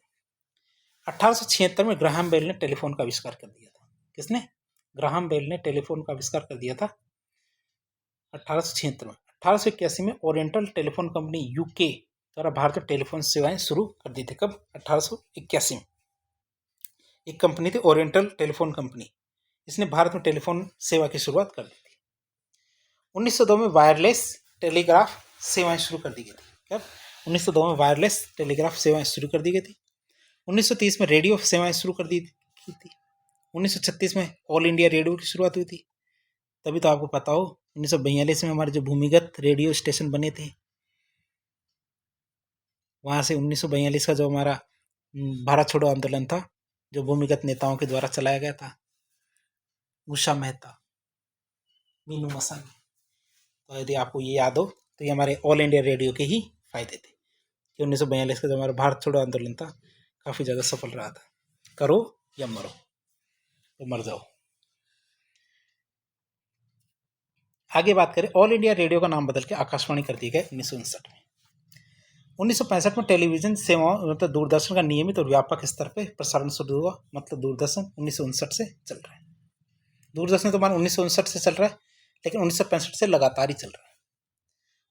1876 में ग्राहम बेल ने टेलीफोन का आविष्कार कर दिया था। किसने? ग्राहम बेल ने टेलीफोन का आविष्कार कर दिया था 1876 में। 1881 में ओरिएंटल टेलीफोन कंपनी यूके द्वारा भारत में टेलीफोन सेवाएं शुरू कर दी थी। कब? 1881 में। एक कंपनी थी ओरिएंटल टेलीफोन कंपनी, इसने भारत में टेलीफोन सेवा की शुरुआत कर दी थी। 1902 में वायरलेस टेलीग्राफ सेवाएं शुरू कर दी गई थी। कब? 1902 में वायरलेस टेलीग्राफ सेवाएं शुरू कर दी गई थी। 1930 में रेडियो सेवाएं शुरू कर दी थी। 1936 में ऑल इंडिया रेडियो की शुरुआत हुई थी। तभी तो आपको पता हो 1942 में हमारे जो भूमिगत रेडियो स्टेशन बने थे, वहाँ से 1942 का जो हमारा भारत छोड़ो आंदोलन था, जो भूमिगत नेताओं के द्वारा चलाया गया था, उषा मेहता, मीनू मसानी, तो यदि आपको ये याद हो तो ये हमारे ऑल इंडिया रेडियो के ही फायदे थे कि 1942 का जो हमारा भारत छोड़ो आंदोलन था काफ़ी ज़्यादा सफल रहा था। करो या मरो, तो मर जाओ। आगे बात करें, ऑल इंडिया रेडियो का नाम बदल के आकाशवाणी कर दिया गया 1959 में। 1965 में टेलीविजन सेवाओं मतलब दूरदर्शन का नियमित और व्यापक स्तर पर प्रसारण शुरू हुआ। मतलब दूरदर्शन 1959 से चल रहा है। दूरदर्शन तो मान 1959 से चल रहा है, लेकिन 1965 से लगातार ही चल रहा है।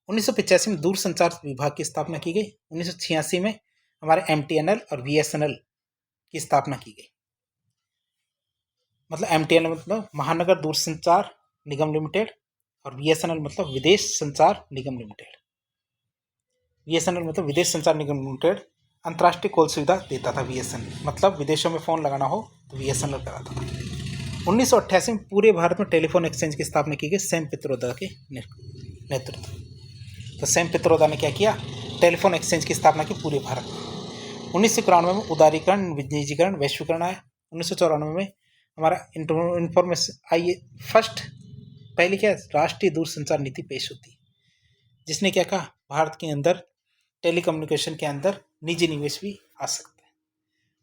1985 में दूरसंचार विभाग की स्थापना की गई। 1986 में हमारे MTNL और BSNL की स्थापना की गई। मतलब MTNL मतलब महानगर दूरसंचार निगम लिमिटेड और BSNL मतलब विदेश संचार निगम लिमिटेड। BSNL मतलब विदेश संचार निगम लिमिटेड अंतर्राष्ट्रीय कॉल सुविधा देता था। BSNL मतलब विदेशों में फ़ोन लगाना हो तो BSNL कराता था। 1988 में पूरे भारत में टेलीफोन एक्सचेंज की स्थापना की गई सैम पित्रोदा के नेतृत्व। तो सैम पित्रोदा ने क्या किया? टेलीफोन एक्सचेंज की स्थापना की पूरे भारत में। 1991 में उदारीकरण, निजीकरण, वैश्वीकरण आया। 1994 में हमारा इंफॉर्मेशन आई, फर्स्ट पहले क्या राष्ट्रीय दूरसंचार नीति पेश होती, जिसने क्या कहा? भारत के अंदर टेलीकम्युनिकेशन के अंदर निजी निवेश भी आ सकता है।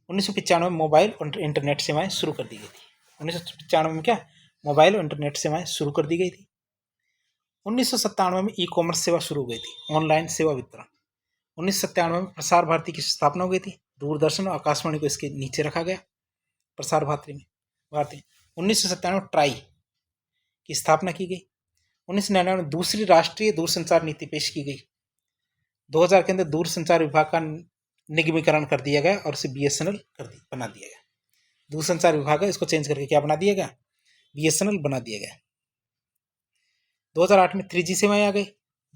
1995 में मोबाइल और इंटरनेट सेवाएं शुरू कर दी गई थी। 1995 में क्या? मोबाइल और इंटरनेट सेवाएं शुरू कर दी गई थी। 1997 में ई कॉमर्स सेवा शुरू हो गई थी, ऑनलाइन सेवा वितरण। 1997 में प्रसार भारती की स्थापना हो गई थी। दूरदर्शन और आकाशवाणी को इसके नीचे रखा गया, प्रसार भारती में। 1997 में ट्राई की स्थापना की गई। 1999 में दूसरी राष्ट्रीय दूरसंचार नीति पेश की गई। 2000 के अंदर दूरसंचार विभाग का निगमीकरण कर दिया गया और इसे BSNL बना दिया गया। दूरसंचार विभाग है, इसको चेंज करके क्या बना दिया गया? BSNL बना दिया गया। 2008 में 3G सेवाएं आ गई।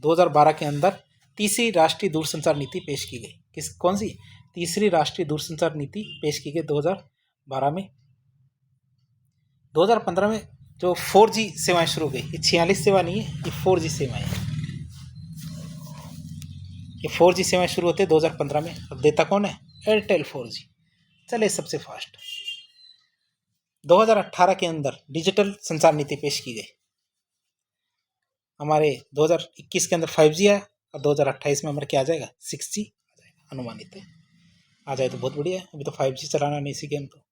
2012 के अंदर तीसरी राष्ट्रीय दूरसंचार नीति पेश की गई। कौन सी? तीसरी राष्ट्रीय दूरसंचार नीति पेश की गई 2012 में। 2015 में जो 4G सेवाएं शुरू हो गई, ये 46 सेवा नहीं है, ये 4G सेवाएं हैं। ये 4G सेवाएं शुरू होते हैं 2015 में। अब देता कौन है? Airtel 4G। चले सबसे फास्ट। 2018 के अंदर डिजिटल संचार नीति पेश की गई। हमारे 2021 के अंदर 5G आया और 2028 में हमारा क्या आ जाएगा? 6G आ जाएगा, अनुमानित है। आ जाए तो बहुत बढ़िया है, अभी तो 5G चलाना नहीं सीखे हम तो।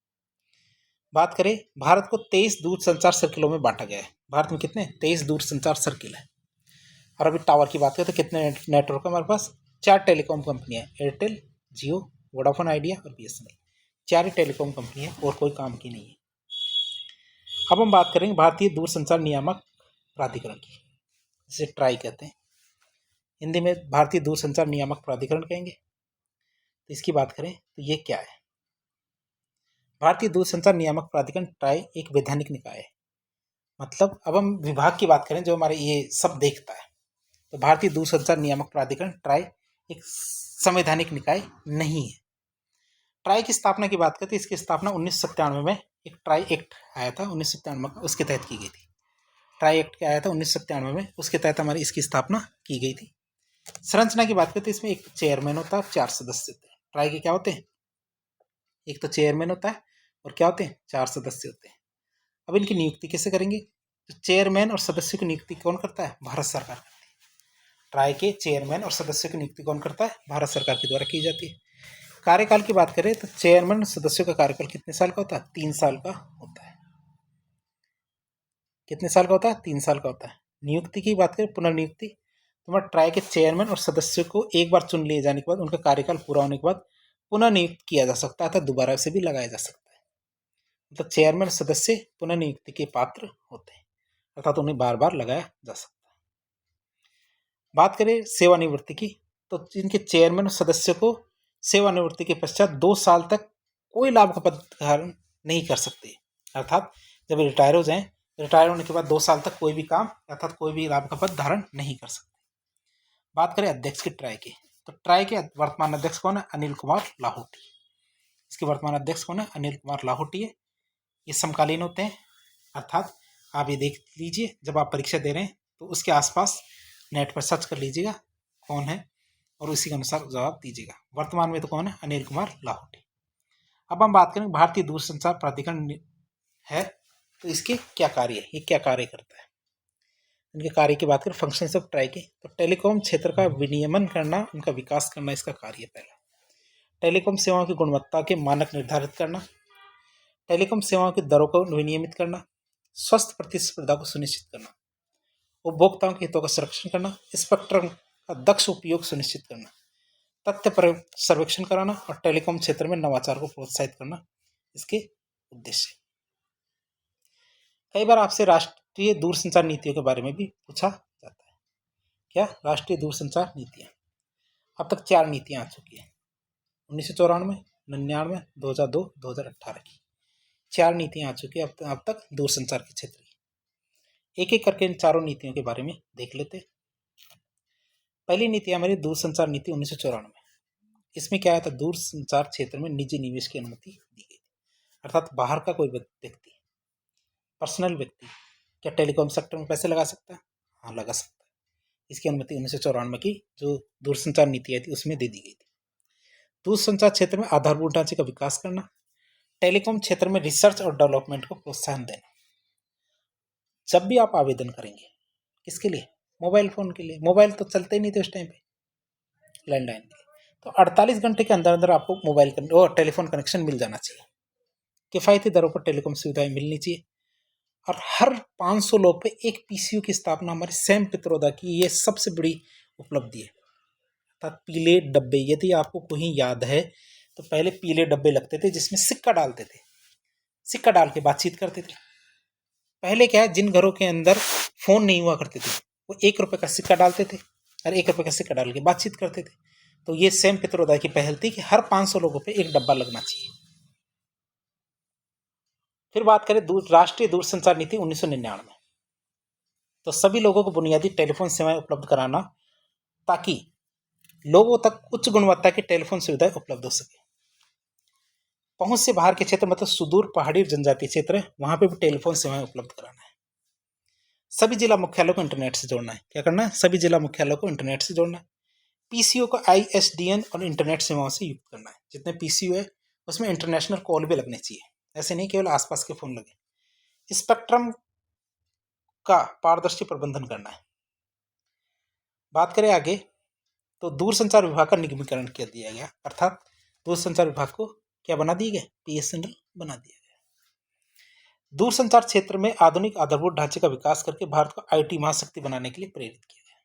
बात करें, भारत को 23 दूरसंचार सर्किलों में बांटा गया है। भारत में कितने? 23 दूरसंचार सर्किल है। और अभी टावर की बात करें तो कितने नेटवर्क है हमारे पास? 4 टेलीकॉम कंपनियां हैं, एयरटेल, जियो, वोडाफोन आइडिया और BSNL। 4 ही टेलीकॉम कंपनी है और कोई काम की नहीं है। अब हम बात करेंगे भारतीय दूरसंचार नियामक प्राधिकरण की, जिसे ट्राई कहते हैं। हिंदी में भारतीय दूरसंचार नियामक प्राधिकरण कहेंगे। तो इसकी बात करें तो ये क्या है? भारतीय दूरसंचार नियामक प्राधिकरण ट्राई एक वैधानिक निकाय है। मतलब अब हम विभाग की बात करें जो हमारे ये सब देखता है, तो भारतीय दूरसंचार नियामक प्राधिकरण ट्राई एक संवैधानिक निकाय नहीं है। ट्राई की स्थापना की बात करते हैं, इसकी स्थापना 1997 में एक ट्राई एक्ट आया था 1997 में, उसके तहत की गई थी। ट्राई एक्ट आया था 1997 में, उसके तहत हमारी इसकी स्थापना की गई थी। संरचना की बात करते हैं, इसमें एक चेयरमैन होता है, 4 सदस्य होते हैं। ट्राई के क्या होते हैं? एक तो चेयरमैन होता है और क्या होते हैं? 4 सदस्य होते हैं। अब इनकी नियुक्ति कैसे करेंगे? तो चेयरमैन और सदस्य की नियुक्ति कौन करता है? भारत सरकार करती है। ट्राई के चेयरमैन और सदस्यों की नियुक्ति कौन करता है? भारत सरकार के द्वारा की जाती है। कार्यकाल की बात करें तो चेयरमैन और सदस्यों का कार्यकाल कितने साल का होता है? 3 साल का होता है। कितने साल का होता है? 3 साल का होता है। नियुक्ति की बात करें, पुनर्नियुक्ति, तो ट्राई के चेयरमैन और सदस्यों को एक बार चुन लिए जाने के बाद उनका कार्यकाल पूरा होने के बाद पुनः नियुक्त किया जा सकता है अथवा दोबारा से भी लगाया जा सकता है। मतलब चेयरमैन सदस्य पुनः नियुक्ति के पात्र होते हैं, अर्थात उन्हें बार बार लगाया जा सकता है। बात करें सेवानिवृत्ति की, तो जिनके चेयरमैन और सदस्यों को सेवानिवृत्ति के पश्चात 2 साल तक कोई लाभ का पद धारण नहीं कर सकते, अर्थात जब रिटायर हो जाएं, रिटायर होने के बाद 2 साल तक कोई भी काम अर्थात कोई भी लाभ का पद धारण नहीं कर सकते। बात करें अध्यक्ष की ट्राई की, तो ट्राई के वर्तमान अध्यक्ष कौन है? अनिल कुमार लाहौटी। इसके वर्तमान अध्यक्ष कौन है? अनिल कुमार लाहौटी है। ये समकालीन होते हैं, अर्थात आप ये देख लीजिए जब आप परीक्षा दे रहे हैं तो उसके आसपास नेट पर सर्च कर लीजिएगा कौन है और उसी के अनुसार जवाब दीजिएगा। वर्तमान में तो कौन है? अनिल कुमार लाहौटी। अब हम बात करें भारतीय दूरसंचार प्राधिकरण है, तो इसके क्या कार्य है, ये क्या कार्य करता है? इनके कार्य की बात करें, फंक्शंस ऑफ ट्राई के, तो टेलीकॉम क्षेत्र का विनियमन करना, उनका विकास करना इसका कार्य है। पहला, टेलीकॉम सेवाओं की गुणवत्ता के मानक निर्धारित करना, टेलीकॉम सेवाओं की दरों को विनियमित करना, स्वस्थ प्रतिस्पर्धा को सुनिश्चित करना, उपभोक्ताओं के हितों का संरक्षण करना, स्पेक्ट्रम का दक्ष उपयोग सुनिश्चित करना, तथ्य पर सर्वेक्षण कराना और टेलीकॉम क्षेत्र में नवाचार को प्रोत्साहित करना इसके उद्देश्य। कई बार आपसे राष्ट्रीय दूरसंचार नीतियों के बारे में भी पूछा जाता है। क्या? राष्ट्रीय दूरसंचार नीतियां। अब तक 4 नीतियां आ चुकी हैं, 1994, 99, 2002, 2018 की 4 नीतियां आ चुकी है अब तक दूरसंचार के क्षेत्र की। एक एक करके इन चारों नीतियों के बारे में देख लेते। पहली नीति हमारी दूरसंचार नीति 1994। इसमें क्या आया था? दूरसंचार क्षेत्र में निजी निवेश की अनुमति दी गई, अर्थात बाहर का कोई व्यक्ति, पर्सनल व्यक्ति क्या टेलीकॉम सेक्टर में पैसे लगा सकता है? हाँ, लगा सकता है। इसकी अनुमति 1994 की जो दूरसंचार नीति आई थी उसमें दे दी गई थी। दूरसंचार क्षेत्र में आधारभूत ढांचे का विकास करना, टेलीकॉम क्षेत्र में रिसर्च और डेवलपमेंट को प्रोत्साहन देना। जब भी आप आवेदन करेंगे, किसके लिए? मोबाइल फ़ोन के लिए। मोबाइल तो चलते ही नहीं थे उस टाइम पे, लैंडलाइन के लिए। तो 48 घंटे के अंदर अंदर आपको मोबाइल और टेलीफोन कनेक्शन मिल जाना चाहिए। किफ़ायती दरों पर टेलीकॉम सुविधाएं मिलनी चाहिए और हर 500 लोग पे एक PCU की स्थापना हमारे सैम पित्रोदा की ये सबसे बड़ी उपलब्धि है। अर्थात पीले डब्बे, यदि आपको कहीं याद है तो पहले पीले डब्बे लगते थे जिसमें सिक्का डालते थे, सिक्का डाल के बातचीत करते थे। पहले क्या है, जिन घरों के अंदर फ़ोन नहीं हुआ करते थे वो 1 रुपये का सिक्का डालते थे और 1 रुपये का सिक्का डाल के बातचीत करते थे। तो ये सैम पित्रोदा की पहल थी कि हर 500 लोगों पे एक डब्बा लगना चाहिए। फिर बात करें राष्ट्रीय दूरसंचार नीति 1999, तो सभी लोगों को बुनियादी टेलीफोन सेवाएं उपलब्ध कराना ताकि लोगों तक उच्च गुणवत्ता की टेलीफोन सुविधाएं उपलब्ध हो सके। पहुंच से बाहर के क्षेत्र मतलब सुदूर पहाड़ी और जनजातीय क्षेत्र है, वहां पे भी टेलीफोन सेवाएं उपलब्ध कराना है। सभी जिला मुख्यालयों को इंटरनेट से जोड़ना है। क्या करना है? सभी जिला मुख्यालयों को इंटरनेट से जोड़ना है। पीसीओ को आईएसडीएन और इंटरनेट सेवाओं से युक्त करना है। जितने पीसीओ है उसमें इंटरनेशनल कॉल भी लगने चाहिए, ऐसे नहीं केवल आसपास के फोन लगे। स्पेक्ट्रम का पारदर्शी प्रबंधन करना है। बात करें आगे तो दूरसंचार विभाग का निगमीकरण कर दिया गया, अर्थात दूरसंचार विभाग को क्या बना दिया गया? बीएसएनएल बना दिया गया। दूरसंचार क्षेत्र में आधुनिक आधारभूत ढांचे का विकास करके भारत को आईटी महाशक्ति बनाने के लिए प्रेरित किया गया।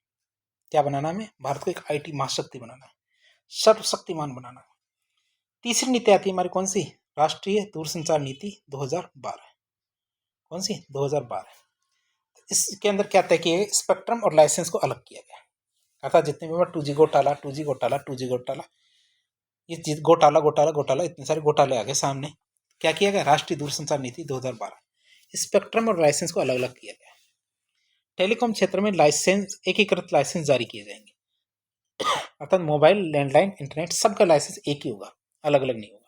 क्या बनाना है? भारत को एक आईटी महाशक्ति बनाना है, सर्वशक्तिमान बनाना है। तीसरी नीति आती है हमारी कौन सी? राष्ट्रीय दूरसंचार नीति 2012। कौन सी? 2012। इसके अंदर क्या तय किया गया? स्पेक्ट्रम और लाइसेंस को अलग किया गया, अर्थात जितने भी 2G घोटाला, 2G घोटाला, 2G घोटाला, ये घोटाला घोटाला घोटाला इतने सारे घोटाले आ गए सामने। क्या किया गया? राष्ट्रीय दूरसंचार नीति 2012, स्पेक्ट्रम और लाइसेंस को अलग अलग किया गया। टेलीकॉम क्षेत्र में लाइसेंस, एकीकृत लाइसेंस जारी किए जाएंगे, अर्थात मोबाइल, लैंडलाइन, इंटरनेट सबका लाइसेंस एक ही होगा, अलग अलग नहीं होगा।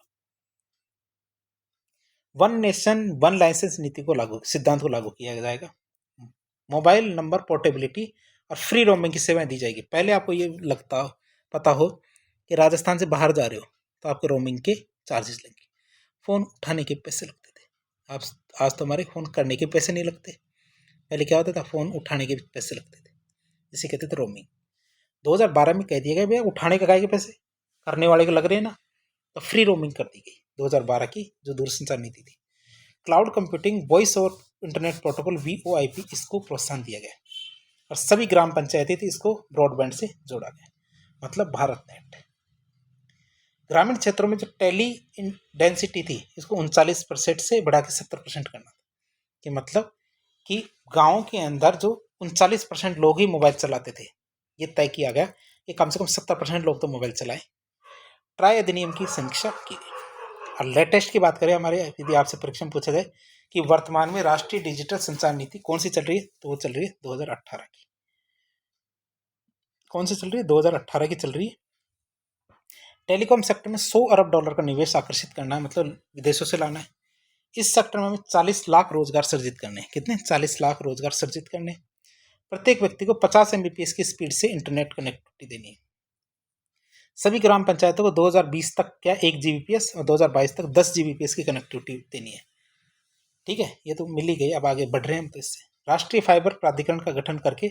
वन नेशन वन लाइसेंस नीति को सिद्धांत को लागू किया जाएगा। मोबाइल नंबर पोर्टेबिलिटी और फ्री रोमिंग की सेवाएं दी जाएगी। पहले आपको ये पता हो कि राजस्थान से बाहर जा रहे हो तो आपको रोमिंग के चार्जेस लगेंगे, फ़ोन उठाने के पैसे लगते थे। आज तो हमारे फ़ोन करने के पैसे नहीं लगते, पहले क्या होता था? फ़ोन उठाने के पैसे लगते थे, इसे कहते थे रोमिंग। 2012 में कह दिया गया भैया उठाने का के पैसे, करने वाले को लग रहे हैं ना, तो फ्री रोमिंग कर दी गई 2012 की जो दूरसंचार नीति थी। क्लाउड कंप्यूटिंग, वॉइस और इंटरनेट प्रोटोकॉल VoIP, इसको प्रोत्साहन दिया गया और सभी ग्राम पंचायतें थी इसको ब्रॉडबैंड से जोड़ा गया, मतलब भारत नेट। ग्रामीण क्षेत्रों में जो टेली डेंसिटी थी इसको 39% से बढ़ा के 70% करना था, कि मतलब कि गाँव के अंदर जो 39% लोग ही मोबाइल चलाते थे, ये तय किया गया कि कम से कम 70% लोग तो मोबाइल चलाएं। ट्राई अधिनियम की समीक्षा की गई। और लेटेस्ट की बात करें हमारे, यदि आपसे परीक्षा में पूछा जाए कि वर्तमान में राष्ट्रीय डिजिटल संचार नीति कौन सी चल रही है, तो वो चल रही है 2018 की। कौन सी चल रही है? 2018 की चल रही है। टेलीकॉम सेक्टर में $100 अरब का निवेश आकर्षित करना है, मतलब विदेशों से लाना है। इस सेक्टर में हमें 40 लाख रोजगार सर्जित करने हैं। कितने? 40 लाख रोजगार सर्जित करने। प्रत्येक व्यक्ति को 50 Mbps की स्पीड से इंटरनेट कनेक्टिविटी देनी है। सभी ग्राम पंचायतों को 2020 तक क्या 1 Gbps और 2022 तक 10 Gbps की कनेक्टिविटी देनी है। ठीक है, ये तो मिल ही गई, अब आगे बढ़ रहे हैं हम तो इससे। राष्ट्रीय फाइबर प्राधिकरण का गठन करके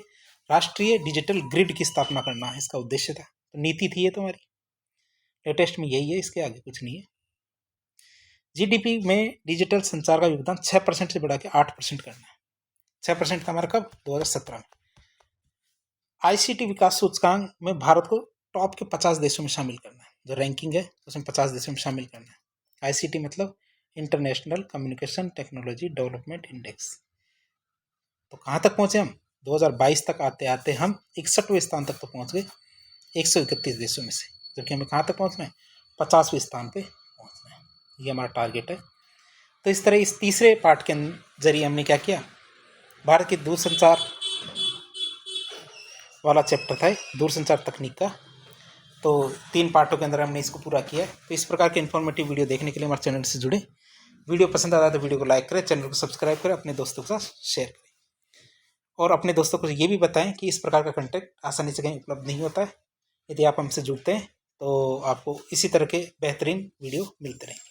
राष्ट्रीय डिजिटल ग्रिड की स्थापना करना इसका उद्देश्य था। तो नीति थी ये तो हमारी, लेटेस्ट में यही है, इसके आगे कुछ नहीं है। जीडीपी में डिजिटल संचार का योगदान 6% से बढ़ा के 8% करना है। 6% था हमारा कब? 2017 में। आईसीटी विकास सूचकांक में भारत को टॉप के 50 देशों में शामिल करना है, जो रैंकिंग है उसमें 50 देशों में शामिल करना है। आईसीटी मतलब international communication technology development index. तो कहाँ तक पहुँचे हम? 2022 तक आते आते हम 61वें स्थान तक तो पहुँच गए 131 देशों में से, जबकि हमें कहाँ तक पहुँचना है? 50वें स्थान पे पहुँचना है, ये हमारा टारगेट है। तो इस तरह इस तीसरे पार्ट के जरिए हमने क्या किया? भारत की दूरसंचार वाला चैप्टर था दूरसंचार तकनीक का, तो 3 पार्टों के अंदर हमने इसको पूरा किया है। तो इस प्रकार के इन्फॉर्मेटिव वीडियो देखने के लिए हमारे चैनल से जुड़े। वीडियो पसंद आता है तो वीडियो को लाइक करें, चैनल को सब्सक्राइब करें, अपने दोस्तों के साथ शेयर करें और अपने दोस्तों को ये भी बताएं कि इस प्रकार का कंटेंट आसानी से कहीं उपलब्ध नहीं होता है। यदि आप हमसे जुड़ते हैं तो आपको इसी तरह के बेहतरीन वीडियो मिलते रहेंगे।